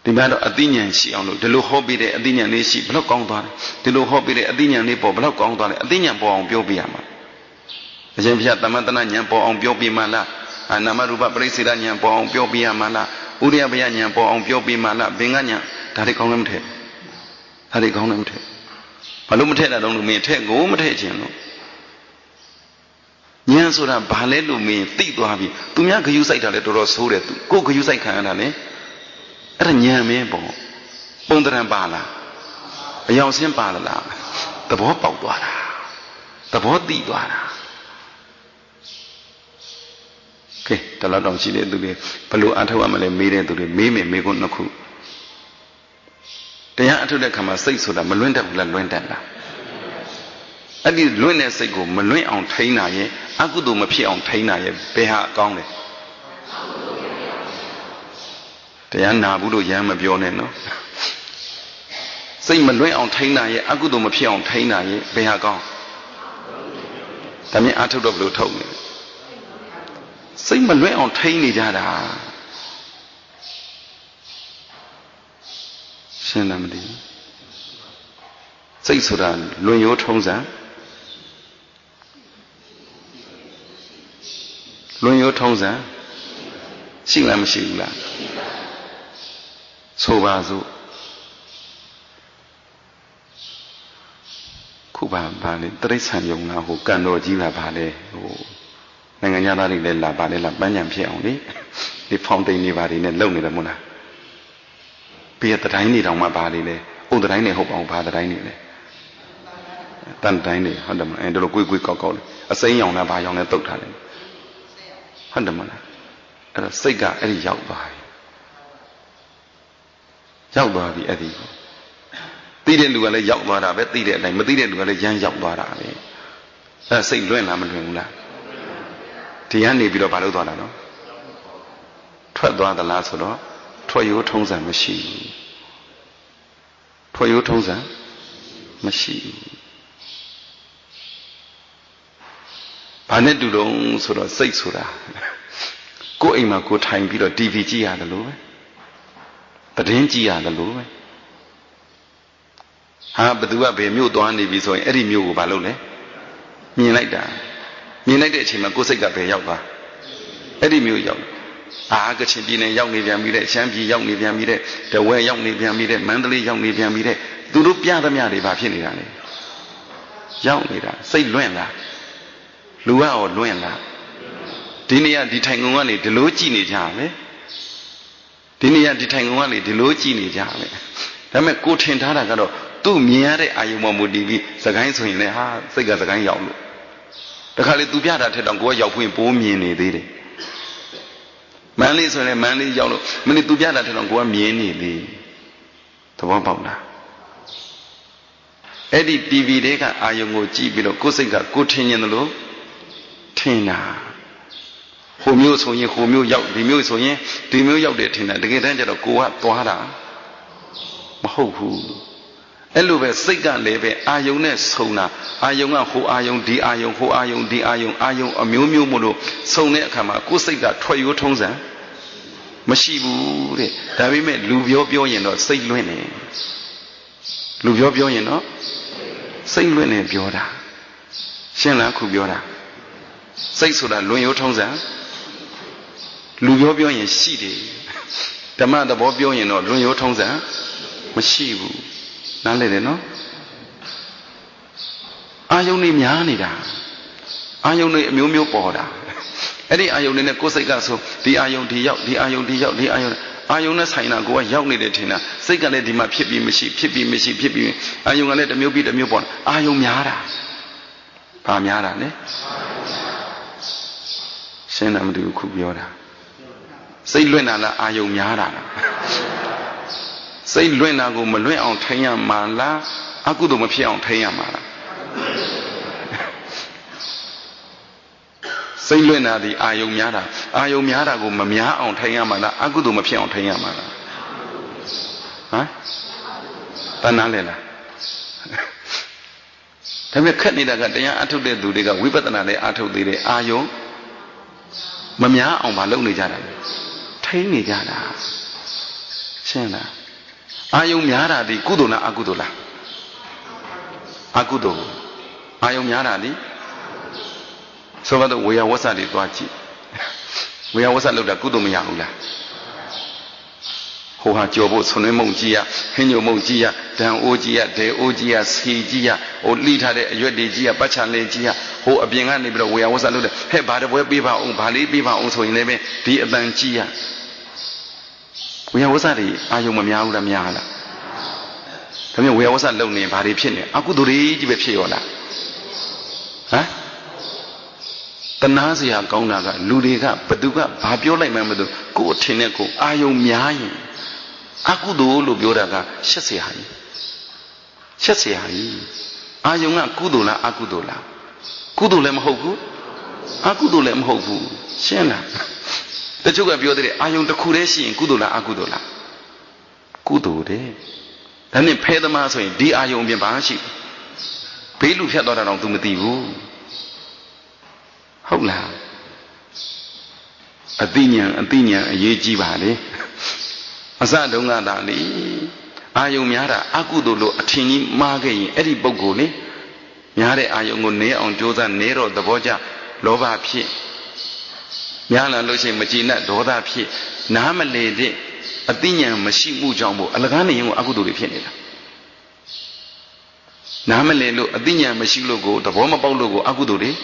ဒီမှာတော့အသိဉာဏ်ရှိအောင်လို့ဒီလိုဟောပြီးတဲ့အသိဉာဏ်လေးရှိဘလောက်ကောင်းသွားတယ်ဒီလိုဟောပြီးတဲ့အသိဉာဏ်လေးပေါ်ဘလောက်ကောင်းသွားတယ်အသိဉာဏ်ပေါ်အောင်ပြောပြရမှာအရှင်ဘုရားသမန္တနာဉာဏ်ပေါ်အောင်ပြောပြမှလားနာမရူပပရိစ္ဆေဒဉာဏ်ပေါ်အောင်ပြောပြရမှလားဥရိယဘယဉာဏ်ပေါ်အောင်ပြောပြမှလားဘင်္ဂဉာဏ်ဒါတွေကောင်းလည်းမထည့်ဒါတွေကောင်းလည်းမထည့်ဘာလို့မထည့်တာတော့လို့မင်းထည့်ကိုမထည့်ခြင်းလို့ဉာဏ်ဆိုတာဘာလဲလို့မင်းသိသွားပြီသူများဂယုစိုက်တာလဲတော်တော်ဆိုးတယ်သူကိုယ်ဂယုစိုက်ခံရတာလဲအဲ့ဒါဉာဏ်မင်းပေါ့ပုံတရံပါလားအယောင်ဆင်းပါလားသဘောပေါက်သွားတာသဘောသိသွားတာကဲတလောက်တောင်ရှိတဲ့သူတွေဘလို့အထောက်အမလဲမေးတဲ့သူတွေမေးမယ်မေးခွန်းနှစ်ခုတရားအထုတ်တဲ့ခါမှာစိတ်ဆိုတာမလွင့်တတ်ဘူးလားလွင့်တတ်လားအဲ့ဒီလွင့်တဲ့စိတ်ကိုမလွင့်အောင်ထိန်းတာရဲ့အကုသိုလ်မဖြစ်အောင်ထိန်းတာရဲ့ဘယ်ဟာအကောင်းလဲတရားနာဘူးလို့ရမ်းမပြောနဲ့နော်စိတ်မလွင့်အောင်ထိန်းတာရဲ့အကုသိုလ်မဖြစ်အောင်ထိန်းတာရဲ့ဘယ်ဟာကောင်းဒါမြင်အထုတ်တော့ဘလို့ထုတ်နေစိတ်မလွင့်အောင်ထိန်းနေကြတာရှင်းလားမသိစိတ်ဆိုတာလွန်ရိုးထုံးစံလွန်ရိုးထုံးစံရှိလားမရှိဘူးလားဆိုပါစို့ခုပါလေတရိစ္ဆာန်ယုံလားဟိုကံတော်ကြီးလားပါလေဟိုနိုင်ငံသားတွေလည်းလာပါလေလားပန်းညံဖြစ်အောင်လေဒီဖောင်တိန်တွေပါတွေနဲ့လုံနေတယ်မို့လားပြည့်တဲ့တိုင်းတွေတောင်မှပါလေလေဥဒ္ဒတိုင်းတွေဟုတ်ပါအောင်ပါတဲ့တိုင်းတွေလေတန်တိုင်းတွေဟုတ်တယ်မလားအဲဒီလိုကိုယ်ကောက်ကောက်လေအစိမ်းရောင်လားဘာရောင်လဲတုတ်ထားတယ်ဟုတ်တယ်မလားအဲ့တော့စိတ်ကအဲ့ဒီရောက်သွားပြီရောက်သွားပြီအဲ့ဒီသိတဲ့လူကလည်းရောက်သွားတာပဲသိတဲ့အတိုင်းမသိတဲ့လူကလည်းရမ်းရောက်သွားတာပဲအဲ့စိတ်လွင့်လားမလွင့်ဘူးလားဒီကနေပြီးတော့ဘာလုပ်သွားတာနော်ထွက်သွားသလားဆိုတော့ထွက်ရိုးထုံးစံမရှိဘူးထွက်ရိုးထုံးစံမရှိဘူးဘာနဲ့တူတုံးဆိုတော့စိတ်ဆိုတာကိုယ်အိမ်မှာကိုယ်ထိုင်ပြီးတော့ TV ကြည့်ရတယ်လို့ပဲသတင်းကြည့်ရတယ်လို့ပဲဟာဘသူကဘယ်မြို့သွားနေပြီဆိုရင်အဲ့ဒီမြို့ကိုဘာလုပ်လဲမြင်လိုက်တာမြင်လိုက်တဲ့အချိန်မှာကိုယ်စိတ်ကဘယ်ရောက်သွားအဲ့ဒီမြို့ရောက်ကချင်ပြည်နယ်ရောက်နေပြန်ပြီတဲ့ရှမ်းပြည်ရောက်နေပြန်ပြီတဲ့တဝဲရောက်နေပြန်ပြီတဲ့မန္တလေးရောက်နေပြန်ပြီတဲ့သူတို့ပြသမျှတွေဘာဖြစ်နေတာလဲရောက်နေတာစိတ်လွင့်လားလူကရောလွင့်လားဒီနေရာဒီထိုင်ကုန်ကနေဒီလိုကြည့်နေကြပဲဒီနေရာဒီထိုင်ကုန်ကနေဒီလိုကြည့်နေကြပဲဒါပေမဲ့ကိုထင်ထားတာကတော့သူ့မြင်ရတဲ့အာယုံပေါ်မူတည်ပြီးစကိုင်းဆိုရင်လည်းဟာစိတ်ကစကိုင်းရောက်လို့တခါလေသူပြတာထက်တောင်ကိုကရောက်ဖွင့်ပိုးမြင်နေသေးတယ်မန်းလေးဆိုရင်မန်းလေးရောက်လို့မင်းသူပြတာထက်တော့ကိုကမြင်နေလေသဘောပေါက်လားအဲ့ဒီ TV တွေကအာယုံကိုကြည့်ပြီးတော့ကိုယ်စိတ်ကကိုထင်ရင်လို့ထင်တာဟိုမျိုးဆိုရင်ဟိုမျိုးရောက်ဒီမျိုးဆိုရင်ဒီမျိုးရောက်တယ်ထင်တာတကယ်တမ်းကျတော့ကိုကသွားတာမဟုတ်ဘူးအဲ့လိုပဲစိတ်ကလည်းပဲအာယုံနဲ့ဆုံတာအာယုံကဟိုအာယုံဒီအာယုံဟိုအာယုံဒီအာယုံအမျိုးမျိုးမို့လို့ဆုံတဲ့အခါမှာကိုယ်စိတ်ကထွက်ရိုးထုံးစံမရှိဘူးတဲ့ဒါပေမဲ့လူပြောရင်တော့စိတ်လွင့်နေလူပြောရင်တော့စိတ်လွင့်နေပြောတာရှင်းလားခုပြောတာစိတ်ဆိုတာလွန်ရိုးထုံးစံလူပြောရင်ရှိတယ်ဓမ္မသဘောပြောရင်တော့လွန်ရိုးထုံးစံမရှိဘူးနားလည်တယ်နော်အာယုန်တွေများနေတာအာယုန်တွေအမျိုးမျိုးပေါ်တာအဲ့ဒီအာယုန်တွေနဲ့ကိုယ်စိတ်ကဆိုဒီအာယုန်ဒီရောက်ဒီအာယုန်ဒီရောက်ဒီအာယုန်နဲ့ဆိုင်တာကိုကရောက်နေတယ်ထင်တာစိတ်ကလည်းဒီမှာဖြစ်ပြီးမရှိဖြစ်ပြီးမရှိဖြစ်ပြီးအာယုန်ကလည်းတစ်မျိုးပြီးတစ်မျိုးပေါ်အာယုန်များတာဘာများတာလဲရှင်းတယ်မတူခုပြောတာစိတ်လွင့်တာလားအာယုန်များတာလားစိတ်လွင့်တာကိုမလွင့်အောင်ထိန်းရမှာလားအကုသိုလ်မဖြစ်အောင်ထိန်းရမှာလားစိတ်လွင့်တာဒီအာယုံများတာကိုမများအောင်ထိန်းရမှာလားအကုသိုလ်မဖြစ်အောင်ထိန်းရမှာလား hả ta nói lên là thế mà khất này là cáiတရားáp dụng để đủ để cái vipassana để áp dụng để ayung mà nhá ông bà lâu này ra đấy thấy này ra đó xem nào ayung nhá ra đi cú đồ là akudo là akudo ayung nhá ra đi sau đó tôi quay wasa đi toa chi quay wasa lâu đã cú đồ mà nhá là hồ hà chùa bộ xuân mông chi à hình nhiều mông chi à đàn ô chi à đề ô chi à xì chi à ô ly thà đệ yuết đi chi à bắt chăn lên chi à hồ ở bên anh này bây giờ quay wasa lâu đấy hết bà đã quay bị vào ông bà lý bị vào ông rồi này bên đi ở bên chi à quay wasa đi ayung mà nhá là nhá là thế nhưng quay wasa lâu này bà đi phiền này akudo đi chỉ biết phiền rồi là hả tân á gì à câu nào cả lưu đi cả bất cứ cả bà biểu lại mà được cô thiên này cô ayung nhá akudo lo biểu ra cả xét xì hài ayung à kudo là kudo là mà hậu akudo là mà hậu xem nào tất cả biểu đấy ayung tất khu đấy xin kudo là kudo đấy thế nên phải mà rồi đi ayung biến bán gì bị lũ phật đó là tụi mình tiêu không là ở tin nhang dễ chi bà đấy ở sao đâu ngã đã đi ayung nhá ra akudo lo thiên nhiên ma cái ấy đi bốc gỗ đấy nhá đấy ayung ngôn nế ông chúa ra nế rồi tập võ cha lo ba phi nhá là lo xem mà chỉ là đồ đa phi ná mà lệ đấy ở tin nhang mà sinh mu trong bộ ở cái này yung akudo đi phi này là ná mà lệ lo ở tin nhang mà sinh logo tập võ mà bao logo akudo đấy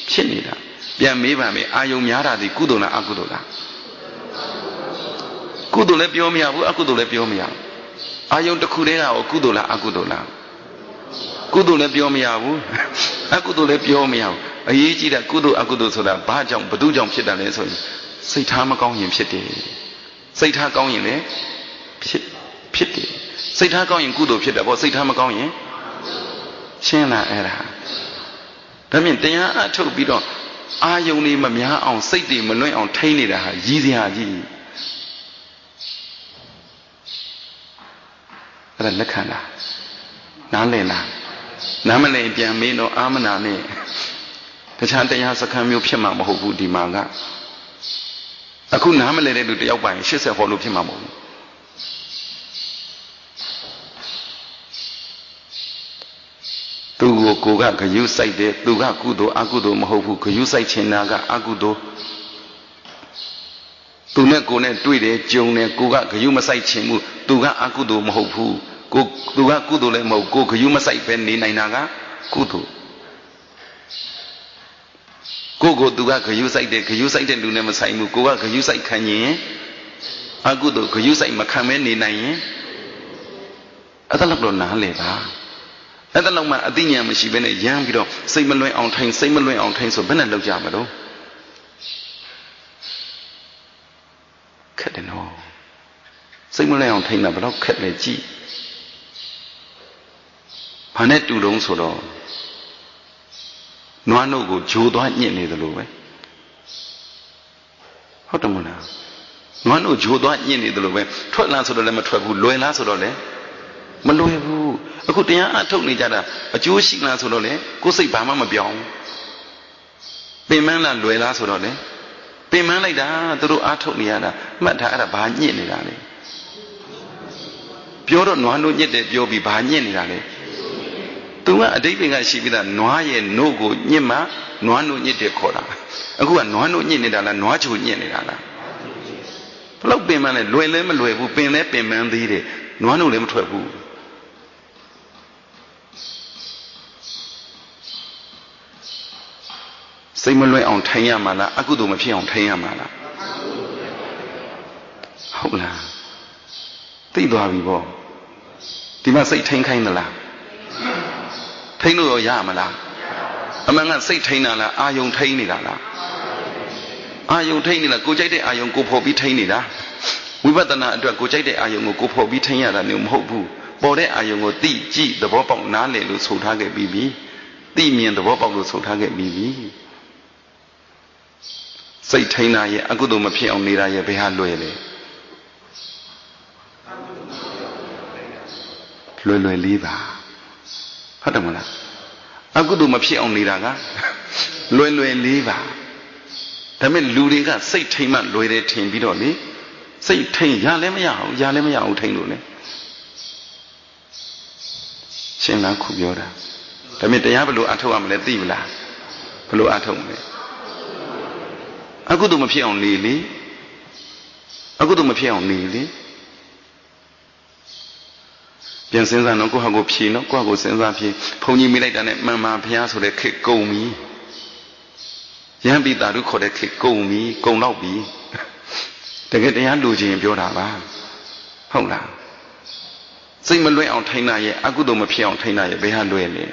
phi này là bây mấy bà mấy ayung nhá ra thì kudo là akudo là kudo là biểu miao akudo là biểu miao ayung tất khu đấy là kudo là biểu miao akudo là biểu miao ấy chỉ là akudo rồi là ba trong bất du trongဖြစ်တယ်ဆိုရင်စိတ်ထားမကောင်းရင်ဖြစ်တယ်စိတ်ထားကောင်းရင်လည်းဖြစ်တယ်စိတ်ထားကောင်းရင်ကုသိုလ်ဖြစ်တယ်ပေါ့စိတ်ထားမကောင်းရင်ရှင်းလားအဲ့ဒါဒါဖြင့်တရားအထုတ်ပြီးတော့အာယုန်တွေမများအောင်စိတ်တွေမလွင့်အောင်ထိန်းနေတာဟာရည်စရာကြီးအဲ့ဒါလက်ခံလားနားလည်လားနားမလည်ပြန်မင်းတော့အာမနာနဲ့တခြားတရားစခန်းမျိုးဖြစ်မှာမဟုတ်ဘူးဒီမှာကအခုနားမလည်တဲ့လူတယောက်ပိုင်း80ဟောလို့ဖြစ်မှာမဟုတ်ဘူးသူကိုကဂယုစိုက်တယ်သူကကုသိုလ်အကုသိုလ်မဟုတ်ဘူးဂယုစိုက်ချင်တာကအကုသိုလ်သူနဲ့ကိုနဲ့တွေ့တယ်ကြုံတယ်ကိုကဂယုမစိုက်ချင်ဘူးသူကအကုသိုလ်မဟုတ်ဘူးသူကကုသိုလ်လည်းမဟုတ်ကိုဂယုမစိုက်ပဲနေနိုင်တာကကုသိုလ်ကိုသူကဂယုစိုက်တယ်ဂယုစိုက်တဲ့လူနဲ့မဆိုင်ဘူးကိုကဂယုစိုက်ခံရင်အကုသိုလ်ဂယုစိုက်မခံမဲနေနိုင်ရင်အဲ့ဒါတော့နားလေပါအဲ့ဒါတော့မှအသိဉာဏ်မရှိဘဲနဲ့ရမ်းပြီးတော့စိတ်မလွင်အောင်ထိုင်စိတ်မလွင်အောင်ထိုင်ဆိုဘယ်နဲ့လောက်ကြမလို့ခက်တယ်နော်စိတ်မလွင်အောင်ထိုင်တာဘယ်တော့ခက်လဲကြည့်ဘာနဲ့တူတုံးဆိုတော့နွားနှုတ်ကိုဂျိုးသွားညှစ်နေတယ်လို့ပဲဟုတ်တယ်မလားနွားနှုတ်ဂျိုးသွားညှစ်နေတယ်လို့ပဲထွက်လားဆိုတော့လည်းမထွက်ဘူးလွယ်လားဆိုတော့လည်းမလွယ်ဘူးအခုတရားအထုတ်နေကြတာအကျိုးရှိလားဆိုတော့လေကိုယ်စိတ်ဘာမှမပြောင်းပင်မလားလွယ်လားဆိုတော့လေပင်မလိုက်တာသူတို့အထုတ်နေရတာမှတ်ထားအဲ့ဒါဘာညှစ်နေတာလဲပြောတော့နွားနှုတ်ညှစ်တယ်ပြောပြီးဘာညှစ်နေတာလဲသူကအတိတ်ပင်ကရှိပြီးသားနွားရဲ့နှုတ်ကိုညှစ်မှနွားနှုတ်ညှစ်တယ်ခေါ်တာအခုကနွားနှုတ်ညှစ်နေတာလားနွားချိုညှစ်နေတာလားဘလို့ပင်မလဲလွယ်လဲမလွယ်ဘူးပင်လဲပင်မသေးတယ်နွားနှုတ်လည်းမထွက်ဘူးစိတ်မလွင်အောင်ထိုင်ရမှာလားအကုသိုလ်မဖြစ်အောင်ထိုင်ရမှာလားဟုတ်လားသိသွားပြီပေါ့ဒီမှာစိတ်ထိန်ခိုင်းသလားထိန်လို့ရမလားအမှန်ကစိတ်ထိန်တာလားအာယုံထိန်နေတာလားအာယုံထိန်နေလားကိုကြိုက်တဲ့အာယုံကိုဖော်ပြီးထိန်နေတာဝိပဿနာအတွက်ကိုကြိုက်တဲ့အာယုံကိုဖော်ပြီးထိန်ရတာမျိုးမဟုတ်ဘူးပေါ်တဲ့အာယုံကိုသိကြည့်သဘောပေါက်နားလည်လို့ဆိုထားခဲ့ပြီးပြီသိမြင်သဘောပေါက်လို့ဆိုထားခဲ့ပြီးပြီစိတ်ထိန်တာရဲ့အကုသိုလ်မဖြစ်အောင်နေတာရဲ့ဘယ်ဟာလွယ်လဲဟ လွယ်လေးပါဟုတ်တယ်မလားအကုသိုလ်မဖြစ်အောင်နေတာကလွယ်လေးပါဒါပေမဲ့လူတွေကစိတ်ထိမ်မှလွယ်တယ်ထင်ပြီးတော့လေစိတ်ထိမ်ရလည်းမရအောင်ရလည်းမရအောင်ထိမ်လို့လေရှင်းလားခုပြောတာဒါပေမဲ့တရားဘယ်လိုအထုတ်ရမလဲသိမလားဘယ်လိုအထုတ်မလဲအကုသိုလ်မဖြစ်အောင်နေလေအကုသိုလ်မဖြစ်အောင်နေလေပြန်စဉ်းစားတော့ကိုယ့်ဟာကိုဖြေနော်ကိုယ့်ဟာကိုစဉ်းစားဖြေဘုန်းကြီးမိလိုက်တာနဲ့မှန်မှန်ဘုရားဆိုတဲ့ခေတ်ကုန်ပြီရဟန်းပိတာတို့ခေါ်တဲ့ခေတ်ကုန်ပြီကုန်တော့ပြီတကယ်တရားလူချင်းပြောတာပါဟုတ်လားစိတ်မလွဲအောင်ထိန်းတာရဲ့အကုသိုလ်မဖြစ်အောင်ထိန်းတာရဲ့ဘယ်ဟာလွဲလဲ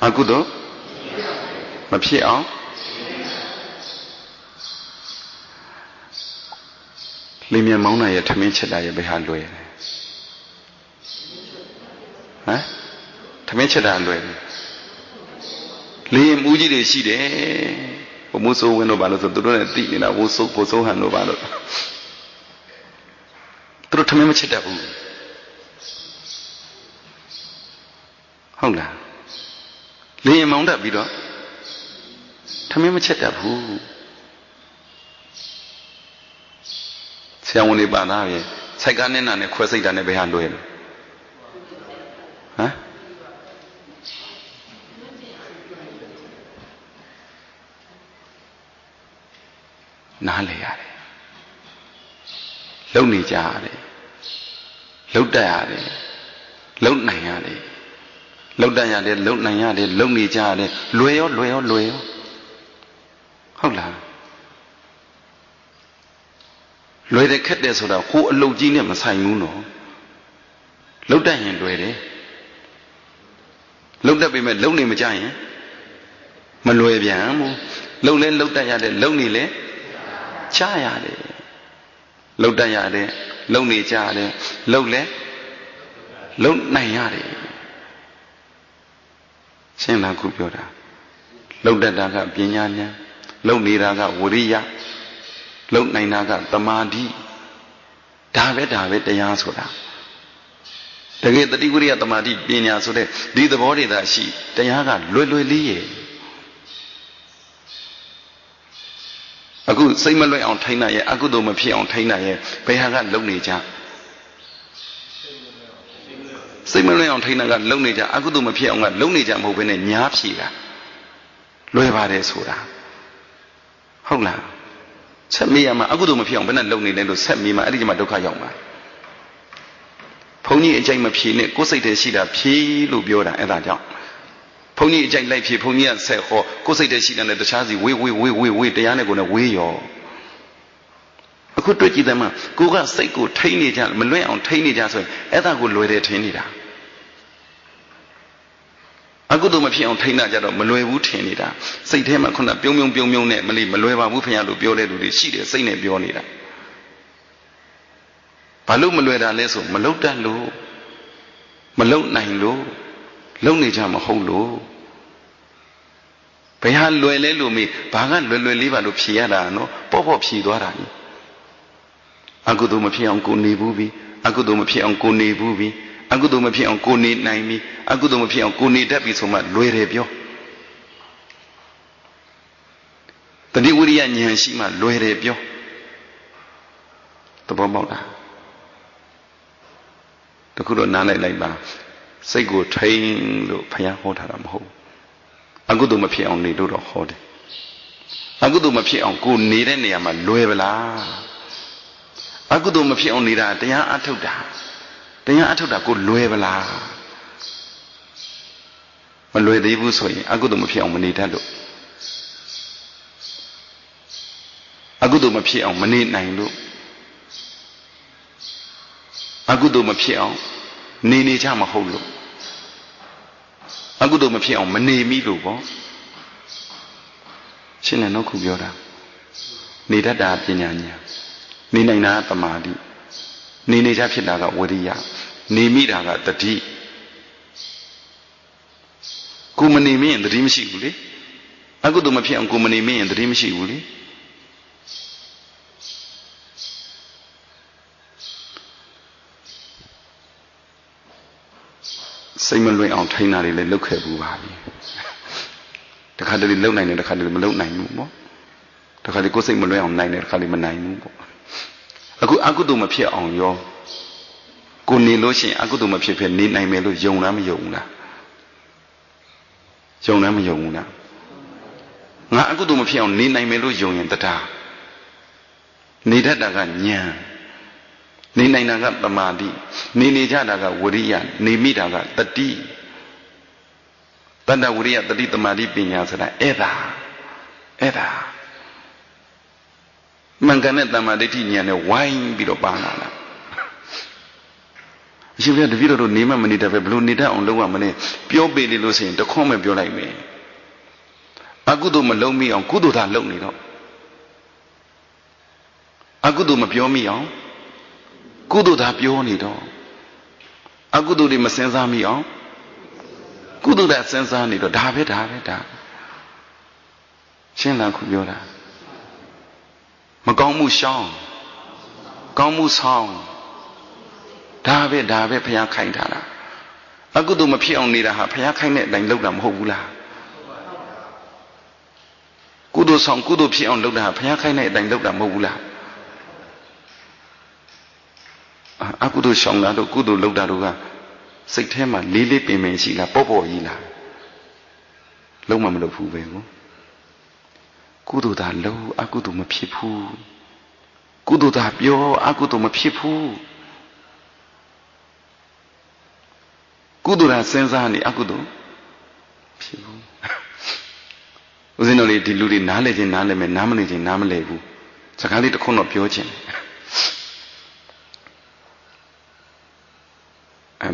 အကုသိုလ်မဖြစ်အောင်လင်းမြမောင်းတာရဲ့ထမင်းချက်တာရဲ့ဘယ်ဟာလွဲလဲဟမ်ထမင်းချက်တာလွဲတယ်လေမူးကြီးတွေရှိတယ်ဘုံမိုးစိုးဝင်းတို့ဘာလို့ဆိုသူတို့နဲ့တိနေတာဘိုးစိုးဟန်တို့ဘာလို့သူတို့ထမင်းမချက်တတ်ဘူးဟုတ်လားလေမောင်းတတ်ပြီးတော့ထမင်းမချက်တတ်ဘူးဆရာဝန်တွေပါသားရဲ့စိုက်ကားနဲ့နာနဲ့ခွဲစိတ်တာနဲ့ဘယ်ဟာလွဲလဲဟမ်နားလေရတယ်လုံနေကြရတယ်လုံတတ်ရတယ်လုံနိုင်ရတယ်လုံတတ်ရတယ်လုံနိုင်ရတယ်လုံနေကြရတယ်လွယ်ရောဟုတ်လားလွယ်တယ်ခက်တယ်ဆိုတာဟိုအလုပ်ကြီးနဲ့မဆိုင်ဘူးနော်လုံတတ်ရင်လွယ်တယ်လုံတတ်ပေမဲ့လုံနေမကြရင်မလွယ်ပြန်ဘူးလုံလဲလုံတတ်ရတယ်လုံနေလဲချရတယ်လုံတတ်ရတယ်လုံနေကြရတယ်လုံလဲလုံနိုင်ရတယ်ရှင်းလားခုပြောတာလုံတတ်တာကပညာဉာဏ်လုံနေတာကဝရိယလုံနိုင်တာကသမာဓိဒါပဲတရားဆိုတာတကယ်တတိဝိရိယသမာဓိပညာဆိုတဲ့ဒီသဘောတွေသာရှိတရားကလွယ်လေးရဲ့အခုစိတ်မလွဲအောင်ထိန်းနိုင်ရဲ့အကုသိုလ်မဖြစ်အောင်ထိန်းနိုင်ရဲ့ဘယ်ဟာကလုံနေကြစိတ်မလွဲအောင်ထိန်းတာကလုံနေကြအကုသိုလ်မဖြစ်အောင်ကလုံနေကြမဟုတ်ဘဲနဲ့ညားဖြေတာလွယ်ပါတယ်ဆိုတာဟုတ်လားဆက်မေးရမှာအကုသိုလ်မဖြစ်အောင်ဘယ်နဲ့လုံနေလဲလို့ဆက်မေးမှအဲ့ဒီမှာဒုက္ခရောက်မှာဘုန်းကြီးအကြိုက်မဖြေနဲ့ကိုယ်စိတ်ထဲရှိတာဖြေလို့ပြောတာအဲ့ဒါကြောင့်ဘုန်းကြီးအကြိုက်လိုက်ဖြေဘုန်းကြီးကဆက်ဟောကိုယ်စိတ်ထဲရှိတယ်နဲ့တခြားစီဝေးတရားနဲ့ကိုယ်နဲ့ဝေးရောအခုတွေ့ကြည့်တယ်မှာကိုကစိတ်ကိုထိန်းနေကြမလွဲအောင်ထိန်းနေကြဆိုရင်အဲ့ဒါကိုလွယ်တယ်ထင်နေတာအကုသိုလ်မဖြစ်အောင်ထိန်းတာကြတော့မလွယ်ဘူးထင်နေတာစိတ်ထဲမှာခုနပြုံးနဲ့မလွယ်ပါဘူးခင်ဗျာလို့ပြောတဲ့လူတွေရှိတယ်စိတ်နဲ့ပြောနေတာဘာလို့မလွယ်တာလဲဆိုမလုံတတ်လို့မလုံနိုင်လို့လုံနေကြမဟုတ်လို့ဘယ်ဟာလွယ်လဲလို့မေးဘာကလွယ်လေးပါလို့ဖြေရတာနော်ပေါ့ဖြေသွားတာကြီးအကုသိုလ်မဖြစ်အောင်ကိုနေဘူးပြီအကုသိုလ်မဖြစ်အောင်ကိုနေဘူးပြီအကုသိုလ်မဖြစ်အောင်ကိုနေနိုင်ပြီအကုသိုလ်မဖြစ်အောင်ကိုနေတတ်ပြီဆိုမှလွယ်တယ်ပြောတတိဝိရိယဉာဏ်ရှိမှလွယ်တယ်ပြောသဘောပေါက်လားတခုတော့နားလိုက်ပါစိတ်ကိုထိန်းလို့ဘုရားဟောထားတာမဟုတ်အကုသိုလ်မဖြစ်အောင်နေလို့တော့ဟောတယ်အကုသိုလ်မဖြစ်အောင်ကိုနေတဲ့နေရာမှာလွယ်ပလားအကုသိုလ်မဖြစ်အောင်နေတာတရားအထုတ်တာကိုလွယ်ပလားမလွယ်သေးဘူးဆိုရင်အကုသိုလ်မဖြစ်အောင်မနေတတ်လို့အကုသိုလ်မဖြစ်အောင်မနေနိုင်လို့အကုသိုလ်မဖြစ်အောင်နေကြမဟုတ်လို့အကုသိုလ်မဖြစ်အောင်မနေမိလို့ပေါ့ရှင်းတယ်နော်ခုပြောတာနေတတ်တာပညာဉာဏ်နေနိုင်တာသမာဓိနေကြဖြစ်တာကဝိရိယနေမိတာကတတိကိုမနေမင်းတတိမရှိဘူးလေအကုသိုလ်မဖြစ်အောင်ကိုမနေမင်းတတိမရှိဘူးလေ စိတ်မလွင်အောင်ထိန်းတာတွေလည်းလုပ်ခဲ့ဘူးပါပြီတခါတလေလုံနိုင်တယ်တခါတလေမလုံနိုင်ဘူးပေါ့တခါတလေကိုယ်စိတ်မလွင်အောင်နိုင်တယ်တခါတလေမနိုင်ဘူးပေါ့အခုအကုသိုလ်မဖြစ်အောင်ရောကိုနေလို့ရှိရင်အကုသိုလ်မဖြစ်ဖြစ်နေနိုင်မယ်လို့ယုံလားမယုံဘူးလားယုံလားမယုံဘူးလားငါအကုသိုလ်မဖြစ်အောင်နေနိုင်မယ်လို့ယုံရင်တရားနေတတ်တာကဉာဏ်နေနိုင်တာကသမာဓိနေကြတာကဝရိယနေမိတာကတတိတဏ္ဍဝရိယတတိသမာဓိပညာဆိုတာအဲ့ဒါမှန်ကန်တဲ့သမာဓိဋ္ဌိဉာဏ်နဲ့ဝိုင်းပြီးတော့ပါလာတာအရှင်ဘုရားတပည့်တော်တို့နေမှမနေတတ်ပဲဘလို့နေတတ်အောင်လုပ်ရမလဲပြောပေးနေလို့ရှိရင်တခွန်းပဲပြောလိုက်မယ်အကုသိုလ်မလုံးမိအောင်ကုသိုလ်သာလုပ်နေတော့အကုသိုလ်မပြောမိအောင်ကုသိုလ်သာပြောနေတော့အကုသိုလ်တွေမစင်စားမိအောင်ကုသိုလ်သာစင်စားနေတော့ဒါပဲရှင်းလားခုပြောတာမကောင်းမှုရှောင်ကောင်းမှုဆောင်ဒါပဲဘုရားခိုင်းထားတာအကုသိုလ်မဖြစ်အောင်နေတာဟာဘုရားခိုင်းတဲ့အတိုင်းလုပ်တာမဟုတ်ဘူးလားကုသိုလ်ဆောင်ကုသိုလ်ဖြစ်အောင်လုပ်တာဟာဘုရားခိုင်းတဲ့အတိုင်းလုပ်တာမဟုတ်ဘူးလားအကုသိုလ်ရှောင်တာတို့ကုသိုလ်လုပ်တာတို့ကစိတ်ထဲမှာလေးပင်ပင်ရှိလားပေါ့ကြီးလားလုံးဝမလုပ်ဘူးပဲကိုကုသိုလ်သာလုပ်အကုသိုလ်မဖြစ်ဘူးကုသိုလ်သာပြောအကုသိုလ်မဖြစ်ဘူးကုသိုလ်သာစဉ်းစားနေအကုသိုလ်ဖြစ်ဘူးဦးဇင်းတို့တွေဒီလူတွေနားလဲခြင်းနားလဲမယ်နားမလဲခြင်းနားမလဲဘူးစကားလေးတစ်ခုတော့ပြောခြင်း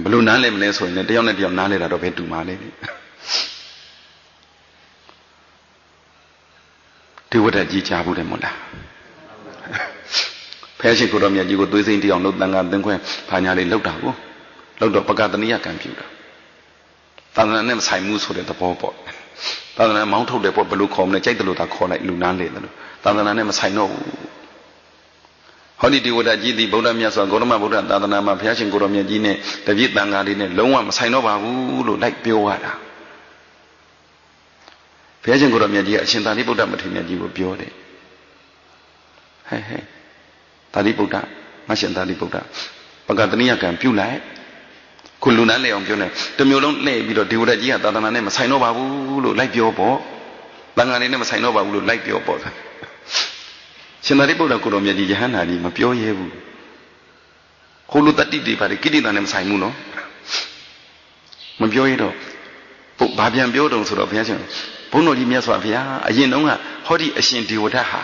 ဘလို့နားလဲမလဲဆိုရင်တယောက်နဲ့တယောက်နားလဲတာတော့ပဲတူမှာလေဒီဝတ္တကြီးကြားဘူးတယ်မို့လားဖះရှင်ကိုတော်မြတ်ကြီးကိုသွေးစိမ့်တရားလို့တန်ခါသင်ခွဲဘာညာလေးလောက်တာကိုလောက်တော့ပကတနိယကံပြုတာသာသနာနဲ့မဆိုင်မှုဆိုတဲ့သဘောပေါ့သာသနာမောင်းထုတ်တယ်ပေါ့ဘလို့ခေါ်မလဲကြိုက်တယ်လို့သာခေါ်လိုက်လူနားလေတယ်လို့သာသနာနဲ့မဆိုင်တော့ဘူးဟောဒီဝတ္တကြီးဒီဗုဒ္ဓမြတ်စွာဂௌတမဗုဒ္ဓသာသနာမှာဖះရှင်ကိုတော်မြတ်ကြီးနဲ့တပည့်တန်ခါလေးနဲ့လုံးဝမဆိုင်တော့ပါဘူးလို့လိုက်ပြောရတာဘုရားရှင်ကိုတော်မြတ်ကြီးကအရှင်သာရိပုတ္တမထေရမြတ်ကြီးကိုပြောတယ်ဟဲ့သာရိပုတ္တငါရှင်သာရိပုတ္တပကတနိယကံပြုလိုက်ခုလူနန်းလေအောင်ပြောနေတမျိုးလုံးလှည့်ပြီးတော့ဒေဝရကြီးကသာသနာနဲ့မဆိုင်တော့ပါဘူးလို့လိုက်ပြောပေါ့တန်ခါလေးနဲ့မဆိုင်တော့ပါဘူးလို့လိုက်ပြောပေါ့ရှင်သာရိပုတ္တကိုတော်မြတ်ကြီးယဟန္တာကြီးမပြောရဲဘူးဟိုလိုတတိတွေပါတယ်ကိဋ္တိတာနဲ့မဆိုင်ဘူးနော်မပြောရတော့ဘာပြန်ပြောတုံဆိုတော့ဘုရားရှင်ဘုန်းတော်ကြီးမြတ်စွာဘုရားအရင်တုန်းကဟောဒီအရှင်ဒေဝဒတ်ဟာ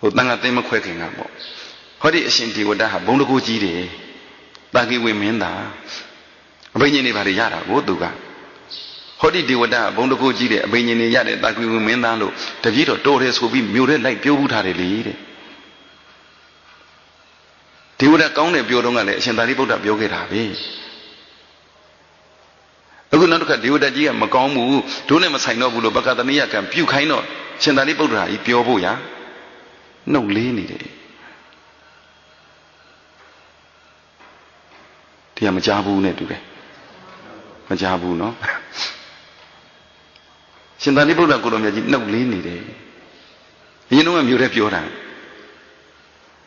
ဟိုတန်ခါသိမခွဲခင်ကပေါ့ဟောဒီအရှင်ဒေဝဒတ်ဟာဘုံတကူကြီးတယ်တာကိဝေမင်းသားအဘိညာဉ်တွေဘာတွေရတာကိုသူကဟောဒီဒေဝဒတ်ဘုံတကူကြီးတယ်အဘိညာဉ်တွေရတယ်တာကိဝေမင်းသားလို့တပည့်တော်တော်တယ်ဆိုပြီးမြို့ထဲလိုက်ပြောဘူးထားတယ်လေတဲ့ဒေဝဒတ်ကောင်းတယ်ပြောတော့ကလည်းအရှင်သာရိပုတ္တပြောခဲ့တာပဲအခုနောက်တစ်ခါဒေဝဒတ်ကြီးကမကောင်းဘူးတို့နဲ့မဆိုင်တော့ဘူးလို့ပကတနိယကံပြုခိုင်းတော့ရှင်သာရိပုတ္တရာကြီးပြောဖို့ရနှုတ်လေးနေတယ်တရားမကြားဘူးနဲ့တူတယ်မကြားဘူးနော်ရှင်သာရိပုတ္တရာကိုတော်မြတ်ကြီးနှုတ်လေးနေတယ်အရင်တော့မြို့ထဲပြောတာ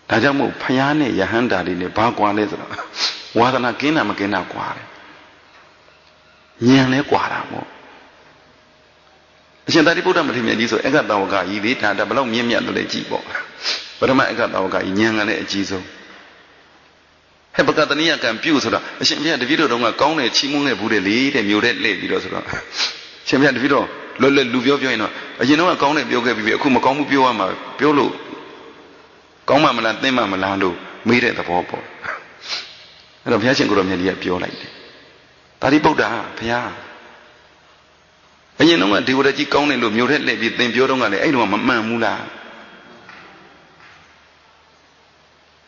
ဒါကြောင့်မို့ဖယားနဲ့ယဟန္တာတွေနဲ့ဘာကွာလဲဆိုတော့ဝါသနာကင်းတာမကင်းတာကွာတယ်ဉာဏ်လဲကွာတာမို့အရှင်သာရိပုတ္တမထေရမြတ်ကြီးဆိုအက္ခတဝကကြီးလေဒါဘလောက်မြင့်မြတ်လို့လဲကြည့်ပေါ့ပထမအက္ခတဝကကြီးဉာဏ်ကလည်းအကြီးဆုံးဟဲ့ပကတနိယကံပြုဆိုတော့အရှင်ဘုရားတပည့်တော်ကကောင်းတယ်ချီးမွမ်းခဲ့ဘူးတယ်လေတဲ့မြို့ထဲလှည့်ပြီးတော့ဆိုတော့ရှင်ဘုရားတပည့်တော်လွယ်လွယ်လူပြောရင်တော့အရင်တော့ကောင်းတယ်ပြောခဲ့ပြီအခုမကောင်းဘူးပြောရမှာပြောလို့ကောင်းမှမလားသင်မှမလားလို့မေးတဲ့သဘောပေါ့အဲ့တော့ဘုရားရှင်ကိုတော်မြတ်ကြီးကပြောလိုက်တယ်သာရိပုတ္တဘုရားအရင်တော့ဒေဝရကြီးကောင်းတယ်လို့မြို့ထဲလှည့်ပြီးသင်ပြောတော့ကလည်းအဲ့တော့မမှန်ဘူးလား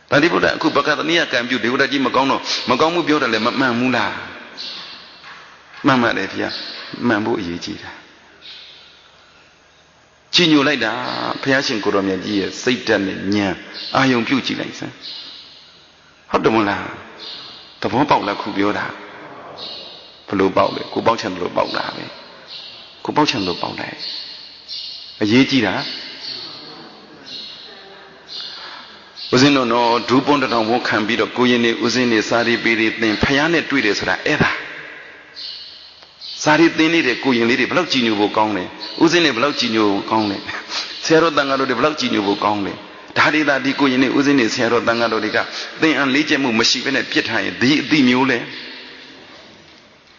သာရိပုတ္တအခုပကတနိယကံပြုဒေဝရကြီးမကောင်းတော့မကောင်းမှုပြောတယ်လည်းမမှန်ဘူးလားမှန်ပါတယ်ဘုရားမှန်ဖို့အရေးကြီးတာကြည်ညိုလိုက်တာဘုရားရှင်ကိုတော်မြတ်ကြီးရဲ့စိတ်ဓာတ်နဲ့ဉာဏ်အာယုံပြုကြည့်လိုက်စမ်းဟုတ်တယ်မလားသဘောပေါက်လားခုပြောတာ လိုပေါက်လေကိုပေါက်ချင်လို့ပေါက်တာပဲကိုပေါက်ချင်လို့ပေါက်တယ်အရေးကြီးတာဦးဇင်းတို့တော့ဒူးပွန်းတောင်ဘုံခံပြီးတော့ကိုရင်နေဦးဇင်းနေစာရီပေရီသင်ဖယားနဲ့တွေ့တယ်ဆိုတာအဲ့ဒါစာရီသင်နေတဲ့ကိုရင်လေးတွေဘယ်လောက်ကြည်ညိုဖို့ကောင်းလဲဦးဇင်းနေဘယ်လောက်ကြည်ညိုဖို့ကောင်းလဲဆရာတော်တန်ဃာတော်တွေဘယ်လောက်ကြည်ညိုဖို့ကောင်းလဲဒါဒေတာဒီကိုရင်နေဦးဇင်းနေဆရာတော်တန်ဃာတော်တွေကသင်အံလေးကျက်မှုမရှိဘဲနဲ့ပြစ်ထားရင်ဒီအတိမျိုးလဲ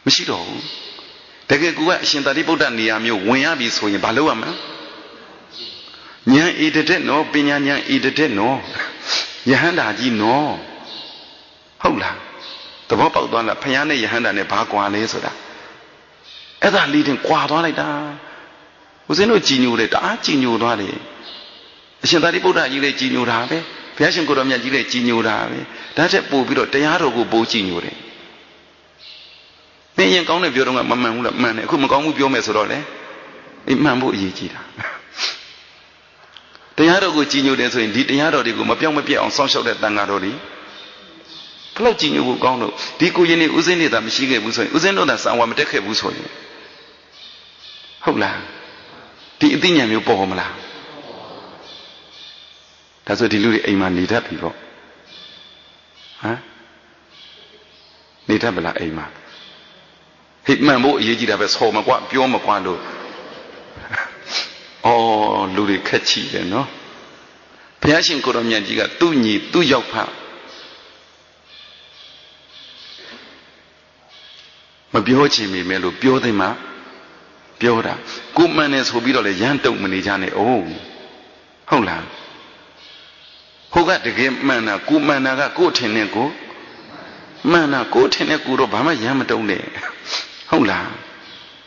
မရှိတော့ဘူးတကယ်ကိုကအရှင်သာရိပုတ္တနေရာမျိုးဝင်ရပြီဆိုရင်ဘာလုပ်ရမလဲဉာဏ်ဤတဲ့နော်ပညာဉာဏ်ဤတဲ့နော်ယဟန္တာကြီးနော်ဟုတ်လားသဘောပေါက်သွားလားဖယားနဲ့ယဟန္တာနဲ့ဘာကွာလဲဆိုတာအဲ့ဒါလေးတင်ကွာသွားလိုက်တာဦးဇင်းတို့ကြည်ညိုတယ်တအားကြည်ညိုသွားတယ်အရှင်သာရိပုတ္တကြီးလည်းကြည်ညိုတာပဲဘုရားရှင်ကိုတော်မြတ်ကြီးလည်းကြည်ညိုတာပဲဒါထက်ပို့ပြီးတော့တရားတော်ကိုပို့ကြည်ညိုတယ်မင်းရင်ကောင်းတယ်ပြောတော့ကမမှန်ဘူးလားမှန်တယ်အခုမကောင်းဘူးပြောမယ်ဆိုတော့လေအေးမှန်ဖို့အရေးကြီးတာတရားတော်ကိုကြည်ညိုတယ်ဆိုရင်ဒီတရားတော်တွေကိုမပြောင်းမပြတ်အောင်စောင့်ရှောက်တဲ့တန်ဃာတော်တွေဘယ်လောက်ကြည်ညိုဖို့ကောင်းလို့ဒီကိုရင်နေဥစဉ်နေတာမရှိခဲ့ဘူးဆိုရင်ဥစဉ်တို့သာစာဝါမတက်ခဲ့ဘူးဆိုရင်ဟုတ်လားဒီအသိဉာဏ်မျိုးပေါ်မလားဒါဆိုဒီလူတွေအိမ်မှာနေတတ်ပြီပေါ့ဟမ်နေတတ်ပလားအိမ်မှာဟိမှန်ဖို့အရေးကြီးတာပဲဆော်မကွာပြောမကွာလို့အော်လူတွေခက်ချီတယ်နော်ဘုရားရှင်ကိုတော်မြတ်ကြီးကသူ့ညီသူ့ရောက်ဖမပြောချင်မိမယ်လို့ပြောသိမှပြောတာကိုမှန်တယ်ဆိုပြီးတော့လေရမ်းတုံမနေကြနဲ့အိုးဟုတ်လားဟုတ်ကတကယ်မှန်တာကိုမှန်တာကကိုထင်တဲ့ကိုမှန်တာကိုထင်တဲ့ကိုတော့ဘာမှရမ်းမတုံနဲ့ဟုတ်လား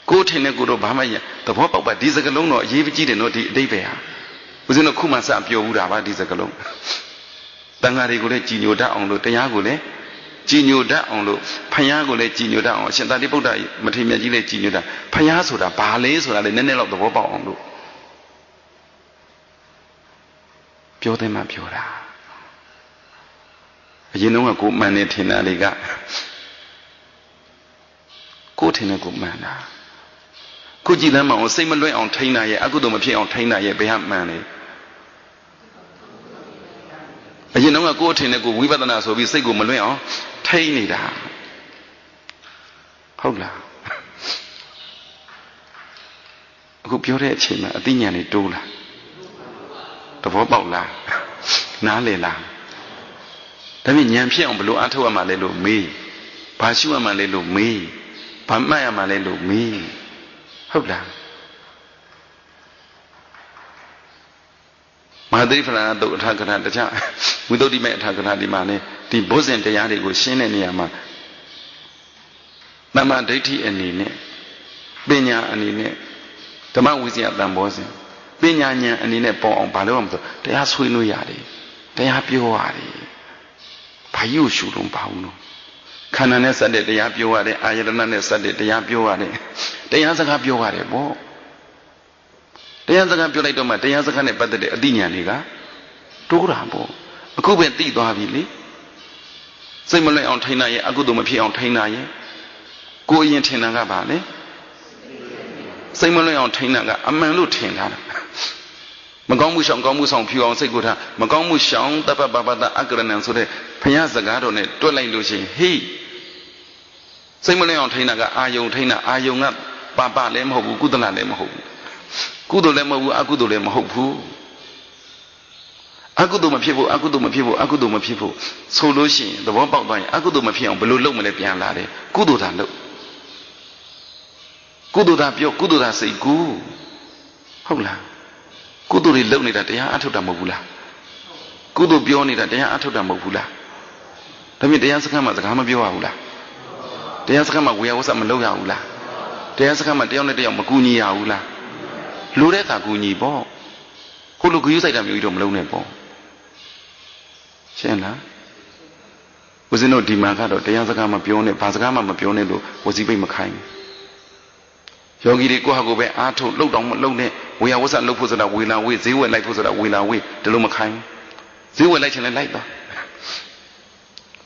ကိုထင်တဲ့ကိုတော့ဘာမှသဘောပေါက်ပါဒီစကလုံးတော့အရေးကြီးတယ်နော်ဒီအတိတ်ပဲဟာဦးဇင်းတို့ခုမှစပြောဘူးတာပါဒီစကလုံးတန်ဃာတွေကိုလည်းကြည်ညိုတတ်အောင်လို့တရားကိုလည်းကြည်ညိုတတ်အောင်လို့ဖယားကိုလည်းကြည်ညိုတတ်အောင်အရှင်သာရိပုတ္တမထေရမြတ်ကြီးလည်းကြည်ညိုတတ်ဖယားဆိုတာဘာလဲဆိုတာလည်းနည်းနည်းတော့သဘောပေါက်အောင်လို့ပြောတယ်မှပြောတာအရင်တော့ကကိုမှန်နေထင်တာတွေကကိုထင်တဲ့ကိုမှန်တာကိုကြည်လမ်းမအောင်စိတ်မလွဲအောင်ထိန်းတာရဲ့အကုသိုလ်မဖြစ်အောင်ထိန်းတာရဲ့ဘယ်ဟာမှန်လဲအရင်တော့ကကိုထင်တဲ့ကိုဝိပဿနာဆိုပြီးစိတ်ကိုမလွဲအောင်ထိန်းနေတာဟုတ်လားအခုပြောတဲ့အချိန်မှာအသိဉာဏ်တွေတိုးလားသဘောပေါက်လားနားလည်လားဒါပေမဲ့ဉာဏ်ဖြစ်အောင်ဘယ်လိုအားထုတ်ရမှာလဲလို့မေးဘာရှုရမှာလဲလို့မေးဘာမှတ်ရမှာလဲလို့မေးဟုတ်လားမဟာသရိဖလနာတုတ်အထာကထာတခြားဝိသုဒ္ဓိမေအထာကထာဒီမှာねဒီဘုဇင်တရားတွေကိုရှင်းတဲ့နေရာမှာသမ္မာဒိဋ္ဌိအနေနဲ့ပညာအနေနဲ့ဓမ္မဝိဇ္ဇာတန်ဘောစဉ်ပညာဉာဏ်အနေနဲ့ပေါ်အောင်ဘာလို့မဆိုတရားဆွေးနွေးရတယ်တရားပြောရတယ်ဘာယူရှုလုံးပါဘူးနော်ခန္ဓာနဲ့စက်တဲ့တရားပြောရတယ်အာယတနာနဲ့စက်တဲ့တရားပြောရတယ်တရားစကားပြောရတယ်ပေါ့တရားစကားပြောလိုက်တော့မှတရားစကားနဲ့ပတ်သက်တဲ့အသိဉာဏ်တွေကတိုးတာပေါ့အခုပဲသိသွားပြီလေစိတ်မလွတ်အောင်ထိန်းနိုင်ရဲ့အကုသိုလ်မဖြစ်အောင်ထိန်းနိုင်ရဲ့ကိုယ်အရင်ထင်တာကဘာလဲစိတ်မလွတ်အောင်ထိန်းတာကအမှန်လို့ထင်တာမကောင်းမှုရှောင်ကောင်းမှုဆောင်ဖြူအောင်စိတ်ကိုထားမကောင်းမှုရှောင်တပ္ပပပတအကရဏံဆိုတဲ့ဘုရားစကားတော်နဲ့တွက်လိုက်လို့ရှိရင်ဟေးစိတ်မလွတ်အောင်ထိန်းတာကအာယုံထိန်းတာအာယုံကပလည်းမဟုတ်ဘူးကုသလလည်းမဟုတ်ဘူးကုသိုလ်လည်းမဟုတ်ဘူးအကုသိုလ်လည်းမဟုတ်ဘူးအကုသိုလ်မဖြစ်ဖို့အကုသိုလ်မဖြစ်ဖို့အကုသိုလ်မဖြစ်ဖို့ဆိုလို့ရှိရင်သဘောပေါက်သွားရင်အကုသိုလ်မဖြစ်အောင်ဘယ်လိုလုပ်မလဲပြန်လာတယ်ကုသိုလ်သာလုပ်ကုသိုလ်သာပြောကုသိုလ်သာစိတ်ကူဟုတ်လားကုသိုလ်တွေလုပ်နေတာတရားအထုတ်တာမဟုတ်ဘူးလားကုသိုလ်ပြောနေတာတရားအထုတ်တာမဟုတ်ဘူးလားဒါမြင်တရားစခန်းမှာစကားမပြောရဘူးလားတရားစခန်းမှာဝေယဝဆမလုပ်ရဘူးလားတရားစခန်းမှာတယောက်နဲ့တယောက်မကူညီရဘူးလားလူတဲ့အခါကူညီပေါ့ခုလိုဂရုစိုက်တာမျိုးကြီးတော့မလုပ်နဲ့ပေါ့ရှင်းလားဦးဇင်းတို့ဒီမှာကတော့တရားစကားမပြောနဲ့ဘာစကားမှမပြောနဲ့လို့ဝစီပိတ်မခိုင်းဘူးယောဂီတွေကိုယ့်ဟာကိုယ်ပဲအားထုတ်လှုပ်တောင်မလှုပ်နဲ့ဝေယဝဆလှုပ်ဖို့ဆိုတာဝေလာဝေးဈေးဝယ်လိုက်ဖို့ဆိုတာဝေလာဝေးဒီလိုမခိုင်းဘူးဈေးဝယ်လိုက်ချင်လည်းလိုက်သွား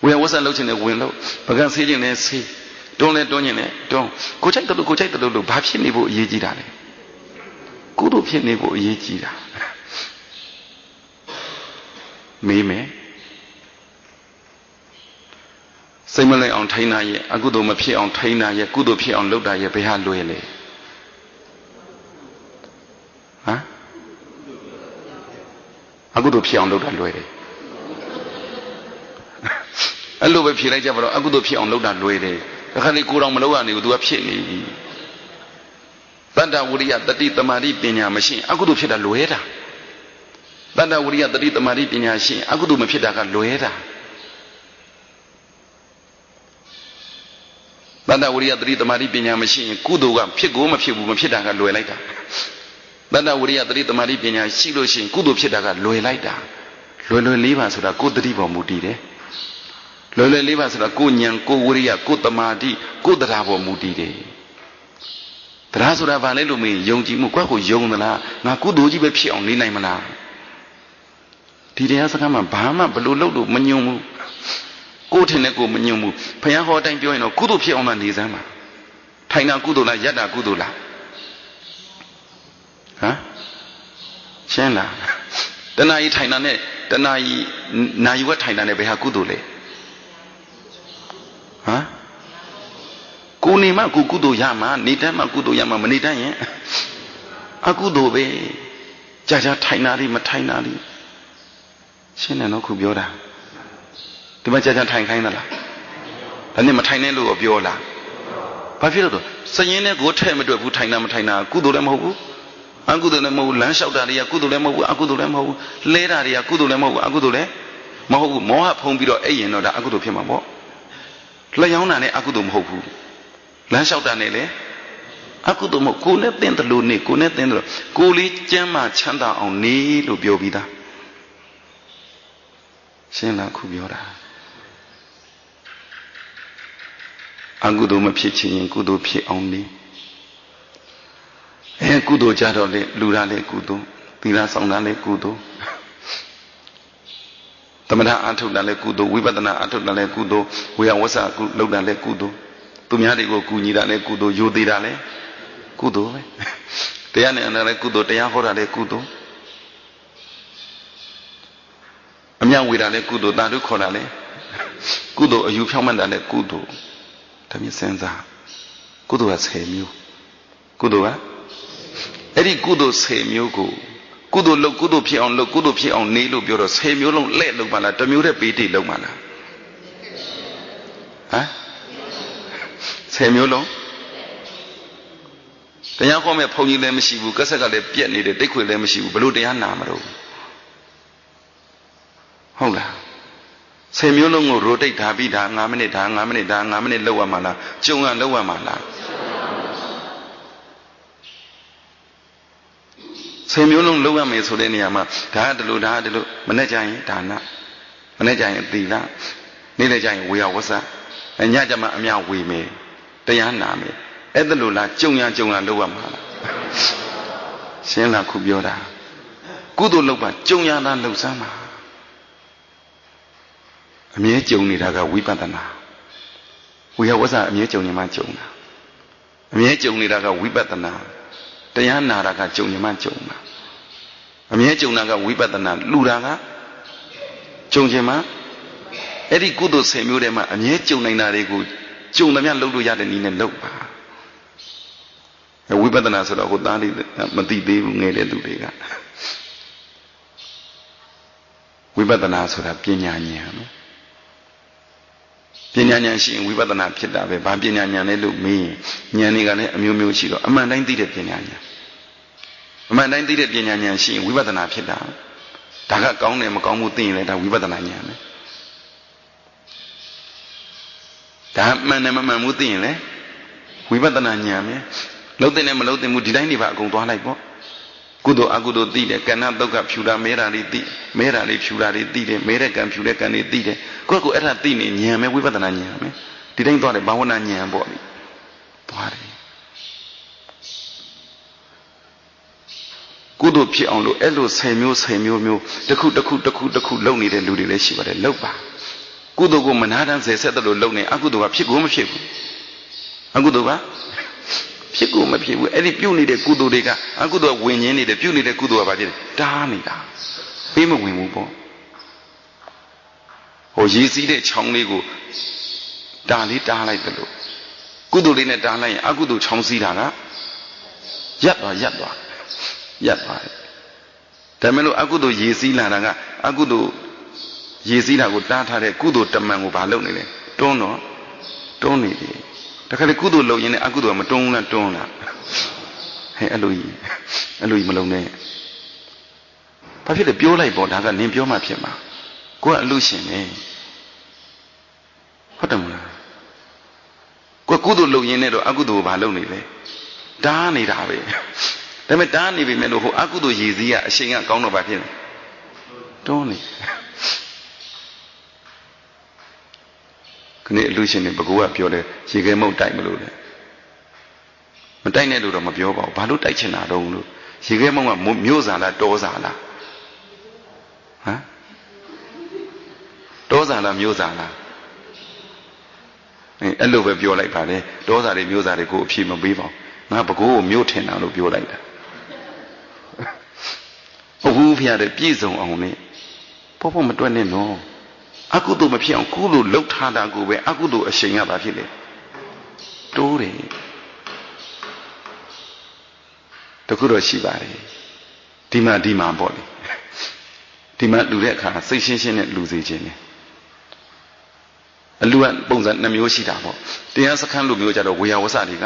ဝေယဝဆလှုပ်ချင်လည်းဝင်လို့ပကံဆေးချင်လည်းဆေး တွန်းလဲတွန်းရင်လည်းတွန်းကိုချိုက်တယ်လို့ဘာဖြစ်နေဖို့အရေးကြီးတာလဲကုသိုလ်ဖြစ်နေဖို့အရေးကြီးတာမေးမယ်စိတ်မလဲအောင်ထိန်းတာရဲ့အကုသိုလ်မဖြစ်အောင်ထိန်းတာရဲ့ကုသိုလ်ဖြစ်အောင်လုပ်တာရဲ့ဘယ်ဟာလွယ်လဲဟမ်အကုသိုလ်ဖြစ်အောင်လုပ်တာလွယ်တယ်အဲ့လိုပဲဖြေလိုက်ကြပါတော့အကုသိုလ်ဖြစ်အောင်လုပ်တာလွယ်တယ်အခါလေးကိုယ်တော်မလုပ်ရနေဘူး तू ကဖြစ်နေပြီတတ္တဝိရိယတတိတမာတိပညာမရှိအကုသိုလ်ဖြစ်တာလွယ်တာတတ္တဝိရိယတတိတမာတိပညာရှိအကုသိုလ်မဖြစ်တာကလွယ်တာတတ္တဝိရိယတတိတမာတိပညာမရှိရင်ကုသိုလ်ကဖြစ်ကိုမဖြစ်ဘူးမဖြစ်တာကလွယ်လိုက်တာတတ္တဝိရိယတတိတမာတိပညာရှိလို့ရှိရင်ကုသိုလ်ဖြစ်တာကလွယ်လိုက်တာလွယ်လေးပါဆိုတာကိုယ်တတိပေါ်မူတည်တယ်လွယ်လေးပါဆိုတာကိုဉာဏ်ကိုဝိရိယကိုတမာတိကိုတရားပေါ်မူတည်တယ်တရားဆိုတာဘာလဲလို့မေးယုံကြည်မှုကိုယ့်ကိုယုံသလားငါကုသိုလ်ကြီးပဲဖြစ်အောင်နေနိုင်မလားဒီတရားစကားမှာဘာမှဘလို့လုပ်လို့မညွန့်ဘူးကိုယ်ထင်တဲ့ကိုမညွန့်ဘူးဘုရားဟောတိုင်းပြောရင်တော့ကုသိုလ်ဖြစ်အောင်သာနေစမ်းပါထိုင်တာကုသိုလ်လားယတ္တာကုသိုလ်လားဟမ်ရှင်းလားတဏှာကြီးထိုင်တာနဲ့တဏှာကြီးနာယူဝတ်ထိုင်တာနဲ့ဘယ်ဟာကုသိုလ်လဲဟမ်ကိုနေမှကုသိုလ်ရမှာနေတတ်မှကုသိုလ်ရမှာမနေတတ်ရင်အကုသိုလ်ပဲကြာကြာထိုင်တာလေးမထိုင်တာလေးရှင်းတယ်နော်ခုပြောတာဒီမှာကြာကြာထိုင်ခိုင်းသလားဒါနဲ့မထိုင်နဲ့လို့ပြောလားဘာဖြစ်လို့စရင်နဲ့ကိုထဲ့မတွေ့ဘူးထိုင်တာမထိုင်တာကုသိုလ်လည်းမဟုတ်ဘူးအကုသိုလ်လည်းမဟုတ်ဘူးလမ်းလျှောက်တာတွေကကုသိုလ်လည်းမဟုတ်ဘူးအကုသိုလ်လည်းမဟုတ်ဘူးလဲတာတွေကကုသိုလ်လည်းမဟုတ်ဘူးအကုသိုလ်လည်းမဟုတ်ဘူးမောဟဖုံးပြီးတော့အဲ့ရင်တော့ဒါအကုသိုလ်ဖြစ်မှာပေါ့လျှောင်းတာနဲ့အကုသိုလ်မဟုတ်ဘူးလမ်းလျှောက်တာနဲ့လေအကုသိုလ်မဟုတ်ကိုနဲ့သင်တယ်လို့နေကိုနဲ့သင်တယ်လို့ကိုလေးကျမ်းမာချမ်းသာအောင်နေလို့ပြောပြီးသားရှင်းလားခုပြောတာအကုသိုလ်မဖြစ်ချင်ရင်ကုသိုလ်ဖြစ်အောင်နေကုသိုလ်ကြတော့လေလူတာလေကုသိုလ်သီလဆောင်တာလေကုသိုလ်သမထအထုတ်တာလေကုသိုလ်ဝိပဿနာအထုတ်တာလေကုသိုလ်ဝေယဝဆကုလုပ်တာလေကုသိုလ်သူများတွေကိုကူညီတာလေကုသိုလ်ယိုသေးတာလေကုသိုလ်ပဲတရားနဲ့အနာလည်းကုသိုလ်တရားဟောတာလည်းကုသိုလ်အမြဝေတာလည်းကုသိုလ်တာတို့ခေါ်တာလည်းကုသိုလ်အယူဖြောင်းမှန်တာလည်းကုသိုလ်ဒါမျိုးစဉ်းစားကုသိုလ်က10မျိုးကုသိုလ်ကအဲ့ဒီကုသိုလ်10မျိုးကိုကုသိုလ်လုပ်ကုသိုလ်ဖြစ်အောင်လုပ်ကုသိုလ်ဖြစ်အောင်နေလို့ပြောတော့10မျိုးလုံးလက်လုပ်ပါလားတစ်မျိုးတည်းပေးတိလုပ်ပါလားဟမ်10မျိုးလုံးတရားဟောမဲ့ဘုန်းကြီးလည်းမရှိဘူးကက်ဆက်ကလည်းပြက်နေတယ်တိတ်ခွေလည်းမရှိဘူးဘလို့တရားနာမလို့ဟုတ်လား10မျိုးလုံးကို rotate ထားပြီးဒါ9မိနစ်ဒါ9မိနစ်ဒါ9မိနစ်လောက်ရမှာလားကျုံရလောက်ရမှာလား10မျိုးလုံးလောက်ရမယ်ဆိုတဲ့နေရာမှာဒါကဒီလိုဒါကဒီလိုမနေ့ကျရင်ဒါနမနေ့ကျရင်သီလနေ့လည်းကျရင်ဝေယဝဆညကျမှအများဝေမယ်တရားနာမယ်အဲ့ဒါလိုလားကျုံရလောက်ရမှာလားရှင်းလားခုပြောတာကုသိုလ်လုပ်ပါကျုံရတာလှုပ်စမ်းပါအမြဲကြုံနေတာကဝိပဿနာဝေယဝဆအမြဲကြုံနေမှကြုံတာအမြဲကြုံနေတာကဝိပဿနာတရားနာတာကကြုံနေမှကြုံတာအမြဲကြုံတာကဝိပဿနာလူတာကကြုံခြင်းမှအဲ့ဒီကုသိုလ်10မျိုးထဲမှာအမြဲကြုံနိုင်တာတွေကိုကြုံသမျှလုပ်လို့ရတဲ့နည်းနဲ့လုပ်ပါဝိပဿနာဆိုတော့ဟိုသားလေးမသိသေးဘူးငယ်တဲ့သူတွေကဝိပဿနာဆိုတာပညာဉာဏ်နော်ပညာဉာဏ်ရှိရင်ဝိပဿနာဖြစ်တာပဲဘာပညာဉာဏ်လဲလို့မေးရင်ဉာဏ်တွေကလည်းအမျိုးမျိုးရှိတော့အမှန်တိုင်းသိတဲ့ပညာဉာဏ်အမှန်တိုင်းသိတဲ့ပညာဉာဏ်ရှိရင်ဝိပဿနာဖြစ်တာဒါကကောင်းတယ်မကောင်းဘူးသိရင်လည်းဒါဝိပဿနာဉာဏ်ပဲဒါမှန်တယ်မမှန်ဘူးသိရင်လည်းဝိပဿနာဉာဏ်ပဲလုံးတဲ့နဲ့မလုံးတဲ့ဘူးဒီတိုင်းနေပါအကုန်သွားလိုက်ပေါ့ကုသိုလ်အကုသိုလ်သိတယ်ကဏ္ဍဒုက္ခဖြူတာမဲတာလေးသိမဲတာလေးဖြူတာလေးသိတယ်မဲတဲ့ကံဖြူတဲ့ကံလေးသိတယ်ကိုယ့်ကိုအဲ့ဒါသိနေဉာဏ်ပဲဝိပဿနာဉာဏ်ပဲဒီတိုင်းသွားတယ်ဘာဝနာဉာဏ်ပေါ့လေသွားတယ်ကုသိုလ်ဖြစ်အောင်လို့အဲ့လို10မျိုးတစ်ခုလုပ်နေတဲ့လူတွေလည်းရှိပါတယ်လုပ်ပါကုသိုလ်ကိုမနာတမ်းဆယ်ဆက်တယ်လို့လုပ်နေအကုသိုလ်ကဖြစ်ကိုမဖြစ်ဘူး အခုတို့ပါဖြစ်ကိုမဖြစ်ဘူးအဲ့ဒီပြုတ်နေတဲ့ကုသိုလ်တွေကအခုတို့ဝင်ရင်းနေတယ်ပြုတ်နေတဲ့ကုသိုလ်ကဘာဖြစ်လဲတားနေတာပေးမဝင်ဘူးပေါ့ဟိုရည်စည်းတဲ့ချောင်းလေးကိုတားလေးတားလိုက်တယ်လို့ကုသိုလ်လေးနဲ့တားလိုက်ရင်အကုသိုလ်ချောင်းစည်းတာကရပ်သွားတယ်ဒါမဲ့လို့အကုသိုလ်ရည်စည်းလာတာကအကုသိုလ်ရည်စည်းတာကိုတားထားတဲ့ကုသိုလ်တမန်ကိုဘာလုပ်နေလဲတွန်းနေတယ်တခါလေကုသိုလ်လုပ်ရင်လည်းအကုသိုလ်ကမတွန်းဘူးလားတွန်းလားဟဲ့အဲ့လိုကြီးမလုံးနဲ့ဘာဖြစ်လဲပြောလိုက်ပေါ့ဒါကနင်ပြောမှဖြစ်မှာကိုကအလူရှင်ပဲဟုတ်တယ်မလားကိုကုသိုလ်လုပ်ရင်လည်းတော့အကုသိုလ်ကိုဘာလုပ်နေလဲတားနေတာပဲဒါပေမဲ့တားနေပြီမဲ့လို့ဟိုအကုသိုလ်ရည်စည်းကအရှိန်ကကောင်းတော့ဘာဖြစ်လဲတွန်းနေခဏအလူရှင်တွေဘကူကပြောတယ်ရေခဲမုတ်တိုက်မလို့လေမတိုက်နဲ့လို့တော့မပြောပါဘူးဘာလို့တိုက်ချင်တာတော့လို့ရေခဲမုတ်ကမျိုးစာလားတောစာလားဟမ်တောစာလားမျိုးစာလားအဲ့လိုပဲပြောလိုက်ပါလေတောစာတွေမျိုးစာတွေကိုအဖြေမပေးပါဘူးငါဘကူကိုမျိုးထင်တာလို့ပြောလိုက်တာဟုတ်ဖျားတယ်ပြည့်စုံအောင်နဲ့ပေါ့မတွက်နဲ့နော်အကုသိုလ်မဖြစ်အောင်ကုသိုလ်လှုပ်ထားတာကိုပဲအကုသိုလ်အရှိန်ကဘာဖြစ်လဲတိုးတယ်တခုတော့ရှိပါတယ်ဒီမှာပေါ့လေဒီမှာလူတဲ့အခါစိတ်ရှင်းနဲ့လူစေခြင်းနဲ့အလူကပုံစံ2မျိုးရှိတာပေါ့တရားစခန်းလူမျိုးကြတော့ဝေယဝဆတွေက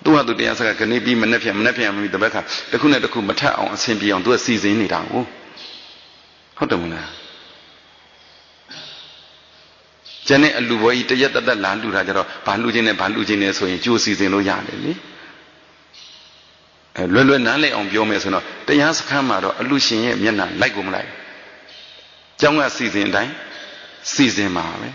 သူ့ဟာသူတရားစခန်းခဏပြီးမနှက်ပြန်မပြီးတပတ်ခါတခုနဲ့တခုမထက်အောင်အဆင်ပြေအောင်သူကစီစဉ်နေတာကိုဟုတ်တယ်မလားကျန်တဲ့အလူဘွယ်ကြီးတရက်တက်လာလူတာကြတော့ဘာလူချင်းနဲ့ဆိုရင်ကြိုးစီစဉ်လို့ရတယ်လေလွယ်နားလည်အောင်ပြောမယ်ဆိုတော့တရားစခန်းမှာတော့အလူရှင်ရဲ့မျက်နှာလိုက်ကိုမလိုက်ကျောင်းကစီစဉ်တိုင်းစီစဉ်မှာပဲ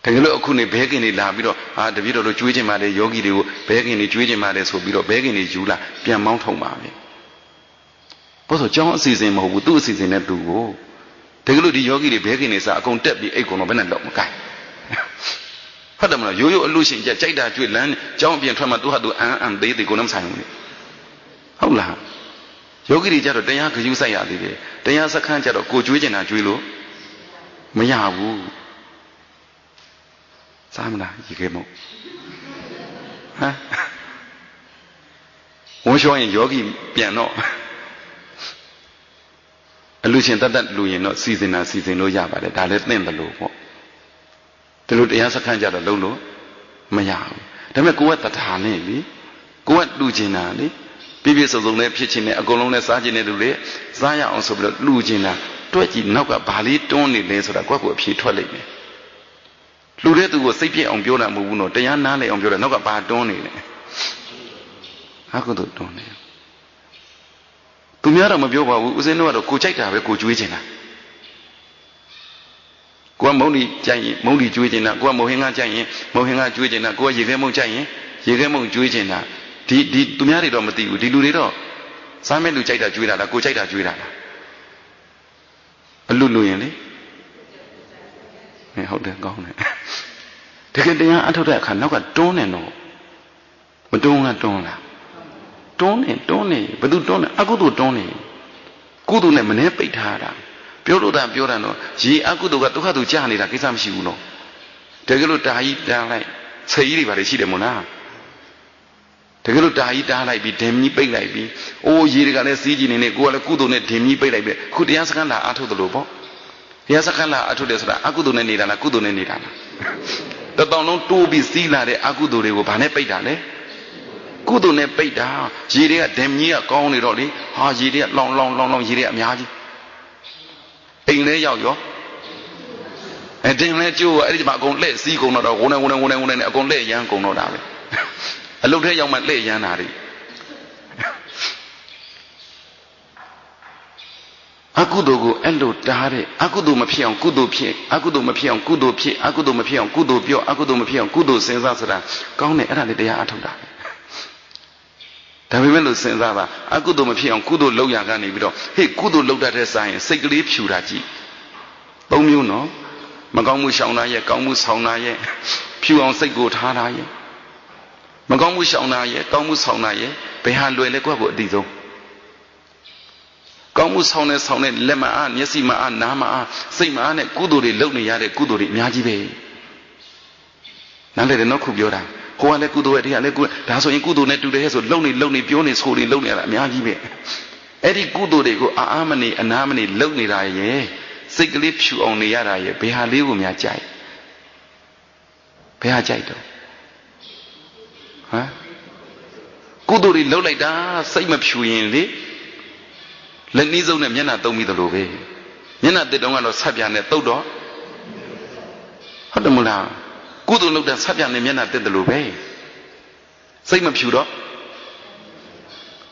တကယ်လို့အခုနေဘဲကင်တွေလာပြီးတော့တပည့်တော်တို့ကျွေးခြင်းပါတယ်ယောဂီတွေကိုဘဲကင်တွေကျွေးခြင်းပါတယ်ဆိုပြီးတော့ဘဲကင်တွေယူလာပြန်မောင်းထုံပါပဲဘာလို့ကျောင်းအစီအစဉ်မဟုတ်ဘူးသူ့အစီအစဉ်နဲ့သူကိုတကယ်လို့ဒီယောဂီတွေဘဲကင်တွေစားအကုန်တက်ပြီးအိတ်ကုန်တော့ဘယ်နဲ့တော့မကိုင်ဟုတ်တယ်မလားရိုးရိုးအလူရှင်ကြိုက်တာကျွေးလမ်းကျောင်းအပြင်ထွက်မှသူဟာသူအန်သေးကိုလည်းမဆိုင်ဘူးလေဟုတ်လားယောဂီတွေကြတော့တရားဂရုစိုက်ရသေးတယ်တရားစခန်းကြတော့ကိုကျွေးကျင်တာကျွေးလို့မရဘူးစားမလားရေခဲမုတ်ဟမ်ဝန်လျှောရင်ယောဂီပြန်တော့အလူရှင်တတ်လူရင်တော့စီစဉ်လို့ရပါတယ်ဒါလည်းသင့်တယ်လို့ပေါ့ဒီလိုတရားစခန်းကြတော့လုံးလို့မရဘူးဒါပေမဲ့ကိုကတထာနဲ့လေကိုကလူကျင်တာလေပြည့်စုံနဲ့ဖြစ်ခြင်းနဲ့အကုန်လုံးနဲ့စားခြင်းနဲ့တူလေစားရအောင်ဆိုပြီးတော့လူကျင်တာတွက်ကြည့်နောက်ကဘာလေးတွန်းနေလဲဆိုတာကိုယ့်ကိုအဖြေထွက်လိုက်မယ်လူတဲ့သူကိုစိတ်ပြည့်အောင်ပြောတာမဟုတ်ဘူးနော်တရားနားလည်အောင်ပြောတာနောက်ကဘာတွန်းနေလဲအကုသိုလ်တွန်းနေသူများတော့မပြောပါဘူးဦးဇင်းတို့ကတော့ကိုကြိုက်တာပဲကိုကြွေးချင်တာကိုကမုံဒီကြိုက်ရင်မုံဒီကြွေးချင်တာကိုကမုံဟင်းကားကြိုက်ရင်မုံဟင်းကားကြွေးချင်တာကိုကရေခဲမုံကြိုက်ရင်ရေခဲမုံကြွေးချင်တာဒီသူများတွေတော့မသိဘူးဒီလူတွေတော့စားမဲ့လူကြိုက်တာကြွေးတာလားကိုကြိုက်တာကြွေးတာလားအလူရင်လေဟုတ်တယ်ကောင်းတယ်တကယ်တရားအထုတ်တဲ့အခါနောက်ကတွန်းနေတော့မတွန်းလားတွန်းလားတွန်းနေဘယ်သူတွန်းနေအကုသိုလ်တွန်းနေကုသိုလ်နဲ့မနှဲပိတ်ထားတာပြောလို့တာပြောတာတော့ရေအကုသိုလ်ကဒုက္ခသူကြားနေတာကိစ္စမရှိဘူးနော်တကယ်လို့တာကြီးတားလိုက်ဆေးကြီးတွေပါလေရှိတယ်မို့လားတကယ်လို့တာကြီးတားလိုက်ပြီးဒင်ကြီးပိတ်လိုက်ပြီးအိုးရေတွေကလည်းစီးကြည့်နေကိုကလည်းကုသိုလ်နဲ့ဒင်ကြီးပိတ်လိုက်ပြီခုတရားစခန်းလာအထုတ်တယ်လို့ပေါ့တရားစခန်းလာအထုတ်တယ်ဆိုတာအကုသိုလ်နဲ့နေတာလားကုသိုလ်နဲ့နေတာလားတတောင်လုံးတိုးပြီးစီးလာတဲ့အကုသိုလ်တွေကိုဘာနဲ့ပိတ်တာလဲကုသိုလ်နဲ့ပိတ်တာရေတွေကဒင်ကြီးကကောင်းနေတော့လေဟာရေတွေကလောင်ရေတွေအများကြီးအိမ်လဲရောက်ရောဒင်လဲကျိုးအဲ့ဒီမှာအကုန်လှည့်စီးကုန်တော့ဝင်နေအကုန်လှည့်ရမ်းကုန်တော့တာပဲအလုတ်ထဲရောက်မှလှည့်ရမ်းတာတွေအကုသိုလ်ကိုအဲ့လိုတားတဲ့အကုသိုလ်မဖြစ်အောင်ကုသိုလ်ဖြစ်အကုသိုလ်မဖြစ်အောင်ကုသိုလ်ဖြစ်အကုသိုလ်မဖြစ်အောင်ကုသိုလ်ပြောအကုသိုလ်မဖြစ်အောင်ကုသိုလ်စဉ်းစားဆိုတာကောင်းတယ်အဲ့ဒါလေးတရားအထုတ်တာဒါပေမဲ့လို့စဉ်းစားပါအကုသိုလ်မဖြစ်အောင်ကုသိုလ်လုပ်ရကနေပြီးတော့ဟေ့ကုသိုလ်လုပ်တတ်တဲ့ဆိုင်စိတ်ကလေးဖြူတာကြည့်၃မျိုးနော်မကောင်းမှုရှောင်တာရဲ့ကောင်းမှုဆောင်တာရဲ့ ဖြူအောင်စိတ်ကိုထားတာရဲ့မကောင်းမှုရှောင်တာရဲ့ကောင်းမှုဆောင်တာရဲ့ဘယ်ဟာလွယ်လဲကိုယ့်ကိုအတိဆုံးကောင်းမှုဆောင်တဲ့လက်မအားမျက်စိမအားနားမအားစိတ်မအားနဲ့ကုသိုလ်တွေလုပ်နေရတဲ့ကုသိုလ်တွေအများကြီးပဲနားလည်တယ်နော်ခုပြောတာဟိုကလည်းကုသိုလ်ရဲ့ဒီကလည်းကုဒါဆိုရင်ကုသိုလ်နဲ့တူတယ်ဆိုလုံနေပြောနေဆိုနေလုပ်နေရတာအများကြီးပဲအဲ့ဒီကုသိုလ်တွေကိုအာမနေအနာမနေလုပ်နေတာရဲ့စိတ်ကလေးဖြူအောင်နေရတာရဲ့ဘယ်ဟာလေးကိုများကြိုက်ဘယ်ဟာကြိုက်တော့ဟမ်ကုသိုလ်တွေလုပ်လိုက်တာစိတ်မဖြူရင်လေလက်နှီးစုံနဲ့မျက်နှာတုံးပြီးသလိုပဲမျက်နှာတစ်တုံးကတော့ဆက်ပြာနဲ့တုတ်တော့ဟုတ်တယ်မလားကုသိုလ်လုပ်တဲ့ဆက်ပြာနဲ့မျက်နှာတစ်တယ်လို့ပဲစိတ်မဖြူတော့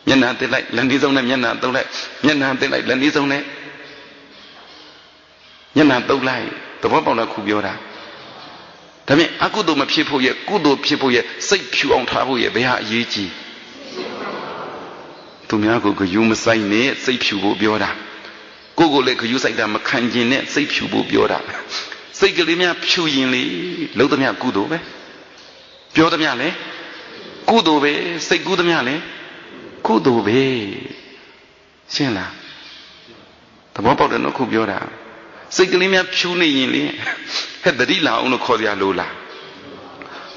မျက်နှာတစ်လိုက်လက်နှီးစုံနဲ့မျက်နှာတုံးလိုက်မျက်နှာတစ်လိုက်လက်နှီးစုံနဲ့မျက်နှာတုတ်လိုက်သဘောပေါက်လားခုပြောတာဒါဖြင့်အကုသိုလ်မဖြစ်ဖို့ရဲ့ကုသိုလ်ဖြစ်ဖို့ရဲ့စိတ်ဖြူအောင်ထားဖို့ရဲ့ဘယ်ဟာအရေးကြီးသူများကိုဂယုမဆိုင်နဲ့စိတ်ဖြူဖို့ပြောတာကိုယ်လည်းဂယုစိုက်တာမခံကျင်နဲ့စိတ်ဖြူဖို့ပြောတာစိတ်ကလေးများဖြူရင်လေလုံးသမျှကုသိုလ်ပဲပြောသမျှလေကုသိုလ်ပဲစိတ်ကူးသမျှလေကုသိုလ်ပဲရှင်းလားသဘောပေါက်တယ်နော်ခုပြောတာစိတ်ကလေးများဖြူနေရင်လေဟဲ့တတိလာအောင်လို့ခေါ်ကြလို့လား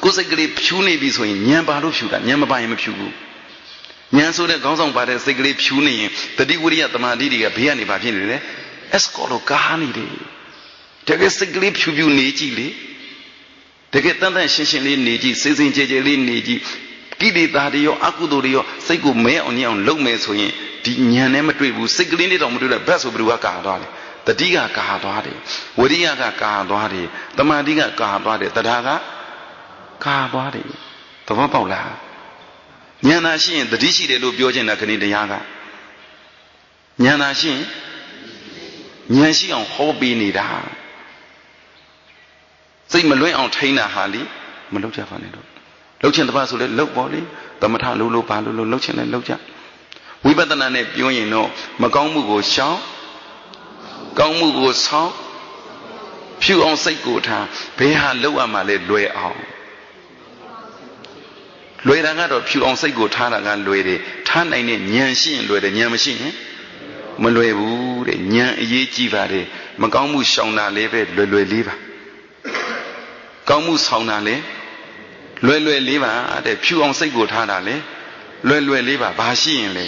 ကိုယ်စိတ်ကလေးဖြူနေပြီဆိုရင်ဉာဏ်ပါလို့ဖြူတာဉာဏ်မပါရင်မဖြူဘူးဉာဏ်ဆိုတဲ့ခေါင်းဆောင်ပါတဲ့စိတ်ကလေးဖြူနေရင်တတိဝိရိယသမာဓိတွေကဘေးကနေပါဖြစ်နေတယ်အစကောလို့ကားနေတယ်တကယ်စိတ်ကလေးဖြူဖြူနေကြည့်လေတကယ်တန်တန်ရှင်းရှင်းလေးနေကြည့်စိတ်စင်ကြဲကြဲလေးနေကြည့်ကိလေသာတွေရောအကုသိုလ်တွေရောစိတ်ကိုမဲအောင်ညအောင်လုပ်မယ်ဆိုရင်ဒီဉာဏ်နဲ့မတွေ့ဘူးစိတ်ကလေးနဲ့တော့မတွေ့တော့ဘက်ဆိုဘယ်သူကကာသွားတယ်တတိကကာသွားတယ်ဝိရိယကကာသွားတယ်တမာတိကကာသွားတယ်တရားကကာသွားတယ်သဘောပေါက်လားဉာဏ်သာရှိရင်တတိရှိတယ်လို့ပြောချင်တာခဏတရားကဉာဏ်သာရှိရင်ဉာဏ်ရှိအောင်ဟောပေးနေတာစိတ်မလွင့်အောင်ထိန်းတာဟာလေမလုပ်ကြပါနဲ့တော့လုပ်ချင်တပါဆိုလဲလုပ်ပေါ်လေသမထလို့ဘာလို့လုပ်ချင်လဲလုပ်ကြဝိပဿနာနဲ့ပြောရင်တော့မကောင်းမှုကိုရှောင်ကောင်းမှုကိုဆောင်ဖြူအောင်စိတ်ကိုထားဘယ်ဟာလောက်ရမှာလဲလွယ်အောင်လွယ်တာကတော့ဖြူအောင်စိတ်ကိုထားတာကလွယ်တယ်ထားနိုင်တဲ့ဉာဏ်ရှိရင်လွယ်တယ်ဉာဏ်မရှိရင်မလွယ်ဘူးတဲ့ဉာဏ်အရေးကြီးပါတယ်မကောင်းမှုရှောင်တာလည်းပဲလွယ်လွယ်လေးပါကောင်းမှုဆောင်တာလည်းလွယ်လွယ်လေးပါတဲ့ဖြူအောင်စိတ်ကိုထားတာလည်းလွယ်လွယ်လေးပါဘာရှိရင်လဲ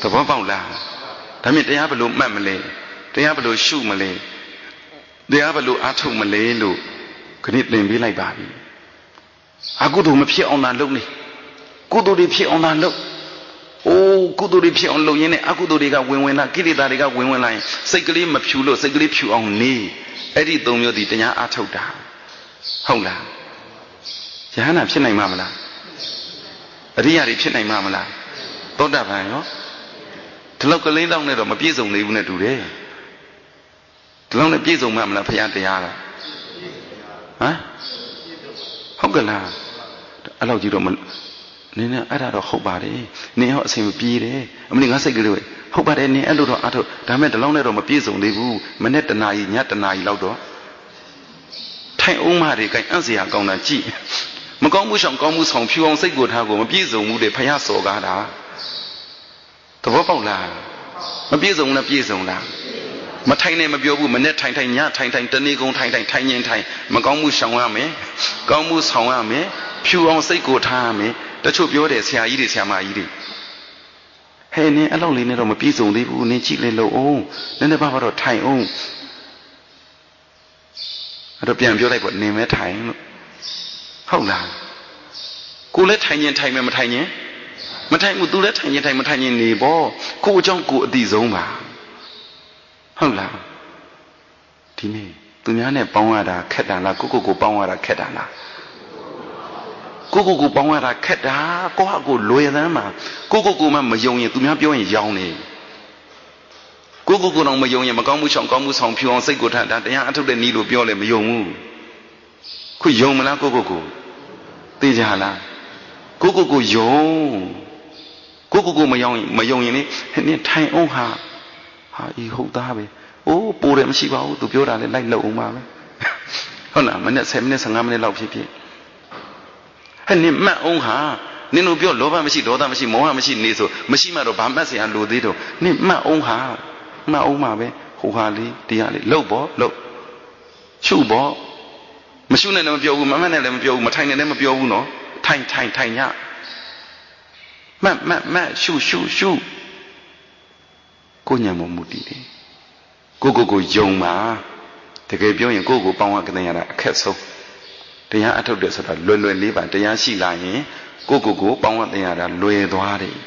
သဘောပေါက်လားဒါမြင်တရားဘယ်လိုမှတ်မလဲတရားဘယ်လိုရှုမလဲတရားဘယ်လိုအားထုတ်မလဲလို့ခဏသင်ပေးလိုက်ပါပြီအကုသိုလ်မဖြစ်အောင်သာလုပ်နေကုသိုလ်တွေဖြစ်အောင်သာလုပ်အိုးကုသိုလ်တွေဖြစ်အောင်လုပ်ရင်းနဲ့အကုသိုလ်တွေကဝင်လာကိလေသာတွေကဝင်လာရင်စိတ်ကလေးမဖြူလို့စိတ်ကလေးဖြူအောင်နေအဲ့ဒီသုံးမျိုးဒီတရားအားထုတ်တာဟုတ်လားယဟန္တာဖြစ်နိုင်မှာမလားအရိယာတွေဖြစ်နိုင်မှာမလားသောတာပန်ရောဒီလောက်ကလေးတော့နဲ့တော့မပြည့်စုံသေးဘူးနဲ့တူတယ်ဒီလောက်နဲ့ပြည့်စုံမှာမလားဘုရားတရားကဟမ်ဟုတ်ကလားအဲ့လောက်ကြီးတော့နင်းနဲ့အဲ့ဒါတော့ဟုတ်ပါတယ်နင်းဟောအဆင်မပြေတယ်အမလီငါစိတ်ကလေးဟုတ်ပါတယ်နင်းအဲ့လိုတော့အထုတ်ဒါမဲ့ဒီလောက်နဲ့တော့မပြည့်စုံသေးဘူးမနေ့တနာရီညတနာရီလောက်တော့ထိုင်အောင်မတွေကိုင်အံ့စရာကောင်းတာကြည့်မကောင်းမှုဆောင်ကောင်းမှုဆောင်ဖြူအောင်စိတ်ကိုထားကိုမပြည့်စုံဘူးတဲ့ဘုရားစော်ကားတာသဘောပေါက်လားမပြည့်စုံလားပြည့်စုံလားမထိုင်နဲ့မပြောဘူးမနဲ့ထိုင်ညထိုင်တနေ့ကုန်ထိုင်ငင်ထိုင်မကောင်းမှုရှောင်ရမယ်ကောင်းမှုဆောင်ရမယ်ဖြူအောင်စိတ်ကိုထားရမယ်တချို့ပြောတယ်ဆရာကြီးတွေဆရာမကြီးတွေဟဲ့နင်းအဲ့လောက်လေးနဲ့တော့မပြည့်စုံသေးဘူးနင်းကြည့်လေလို့အောင်နည်းနည်းပါးတော့ထိုင်အောင်အဲ့တော့ပြန်ပြောလိုက်ပေါ့နင်းမဲထိုင်လို့ဟုတ်လားကိုလည်းထိုင်မယ်မထိုင်ရင်မထိုင်ဘူးသူလည်းထိုင်မထိုင်ရင်နေပေါ့ကိုအကြောင်းကိုအတိဆုံးပါဟုတ်လားဒီနေ့သူများနဲ့ပေါင်းရတာခက်တာလားကိုပေါင်းရတာခက်တာလားကိုပေါင်းရတာခက်တာကိုဟာကိုလွယ်သမ်းမှာကိုမှမယုံရင်သူများပြောရင်ရောင်းနေကိုတော့မယုံရင်မကောင်းမှုဆောင်ကောင်းမှုဆောင်ဖြူအောင်စိတ်ကိုထားတာတရားအထုတ်တဲ့နည်းလို့ပြောလဲမယုံဘူးခုယုံမလားကိုသိကြလားကိုယုံကိုမယုံရင်လေနင်ထိုင်အောင်ဟာဤဟုတ်သားပဲအိုးပိုတယ်မရှိပါဘူးသူပြောတာလေလိုက်လုံအောင်ပါပဲ ဟုတ်လားမနေ့10မိနစ်15မိနစ်လောက်ဖြစ်ဖြစ်ဟဲ့နင်မှတ်အောင်ဟာနင်တို့ပြောလောဘမရှိဒေါသမရှိမောဟမရှိနေဆိုမရှိမှတော့ဘာမှတ်เสียလို့သေးတော့နင်မှတ်အောင်ဟာမှတ်အောင်မှာပဲဟိုဟာလေးတရားလေးလှုပ်ပေါ့လှုပ်ရှုပေါ့မရှုနဲ့လည်းမပြောဘူးမမှတ်နဲ့လည်းမပြောဘူးမထိုင်နဲ့လည်းမပြောဘူးနော်ထိုင်ညမှတ်ရှုကိုညံမမှုတည်တယ်ကိုယုံပါတကယ်ပြောရင်ကိုပေါင်းရကတဲ့ရတာအခက်ဆုံးတရားအထုတ်တယ်ဆိုတာလွယ်လေးပါတရားရှိလာရင်ကိုပေါင်းရတဲ့ရတာလွယ်သွားတယ်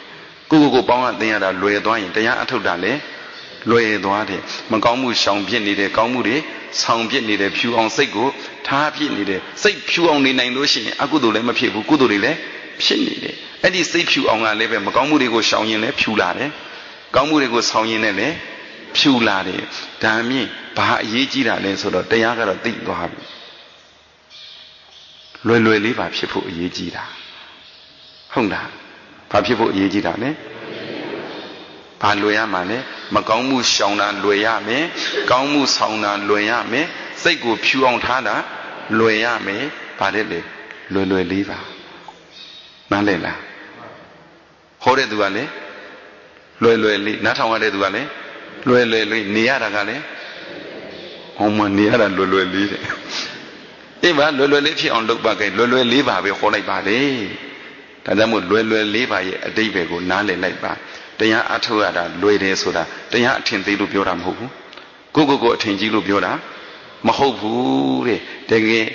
ကိုပေါင်းရတဲ့ရတာလွယ်သွားရင်တရားအထုတ်တာလည်းလွယ်သွားတယ်မကောင်းမှုရှောင်ပြစ်နေတယ်ကောင်းမှုတွေဆောင်ပြစ်နေတယ်ဖြူအောင်စိတ်ကိုထားပြစ်နေတယ်စိတ်ဖြူအောင်နေနိုင်လို့ရှိရင်အကုသိုလ်လည်းမဖြစ်ဘူးကုသိုလ်တွေလည်းဖြစ်နေတယ်အဲ့ဒီစိတ်ဖြူအောင်ကလည်းပဲမကောင်းမှုတွေကိုရှောင်ရင်လည်းဖြူလာတယ်ကောင်းမှုတွေကိုဆောင်ရင်လည်းဖြူလာတယ်ဒါမြင့်ဘာအရေးကြီးတာလဲဆိုတော့တရားကတော့သိသွားပြီလွယ်လေးပါဖြစ်ဖို့အရေးကြီးတာဟုတ်လားဘာဖြစ်ဖို့အရေးကြီးတာလဲဘာလွယ်ရမှာလဲမကောင်းမှုရှောင်တာလွယ်ရမယ်ကောင်းမှုဆောင်တာလွယ်ရမယ်စိတ်ကိုဖြူအောင်ထားတာလွယ်ရမယ်ဘာလဲလေလွယ်လေးပါနားလည်လားဟောတဲ့သူကလည်းလွယ်လေးနားထောင်ရတဲ့သူကလည်းလွယ်လေးနေရတာကလည်းဟောမနေရတာလွယ်လေးတဲ့အေးပါလွယ်လေးဖြစ်အောင်လုပ်ပါကဲလွယ်လေးပါပဲဟောလိုက်ပါလေဒါကြောင့်မို့လွယ်လေးပါရဲ့အတိတ်ပဲကိုနားလည်လိုက်ပါတရားအထုတ်ရတာလွယ်တယ်ဆိုတာတရားအထင်သေးလို့ပြောတာမဟုတ်ဘူးကိုအထင်ကြီးလို့ပြောတာမဟုတ်ဘူးတဲ့တကယ်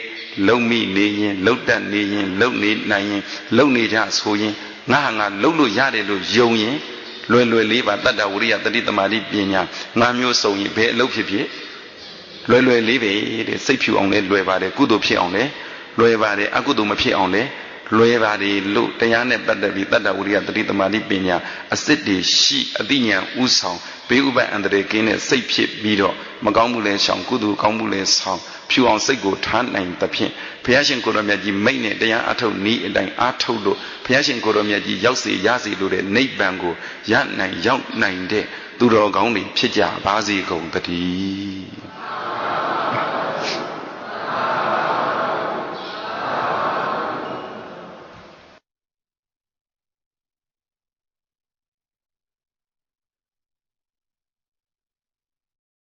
လုံမိနေရင်လုံတတ်နေရင်လုံနေနိုင်ရင်လုံနေကြဆိုရင်ငါလုံလို့ရတယ်လို့ယုံရင်လွယ်လေးပါတတ္တဝရိယတတိတမာတိပညာငါမျိုးစုံရင်ဘယ်အလုပ်ဖြစ်လွယ်လေးပဲတဲ့စိတ်ဖြူအောင်လဲလွယ်ပါတယ်ကုသိုလ်ဖြစ်အောင်လဲလွယ်ပါတယ်အကုသိုလ်မဖြစ်အောင်လဲလွယ်ပါတယ်လို့တရားနဲ့ပတ်သက်ပြီးတတ္တဝရိယတတိတမာတိပညာအစစ်တွေရှိအသိဉာဏ်ဥဆောင်ဘေးဥပ္ပအန္တရာယ်ကင်းတဲ့စိတ်ဖြစ်ပြီးတော့မကောင်းမှုလဲရှောင်ကုသိုလ်ကောင်းမှုလဲဆောင်ဖြူအောင်စိတ်ကိုထားနိုင်သဖြင့်ဘုရားရှင်ကိုယ်တော်မြတ်ကြီးမိတ်နဲ့တရားအထုတ်နည်းအတိုင်းအားထုတ်လို့ဘုရားရှင်ကိုယ်တော်မြတ်ကြီးရောက်စေရစေလို့တဲ့နိဗ္ဗာန်ကိုရနိုင်ရောက်နိုင်တဲ့သူတော်ကောင်းတွေဖြစ်ကြပါစေကုန်သတည်း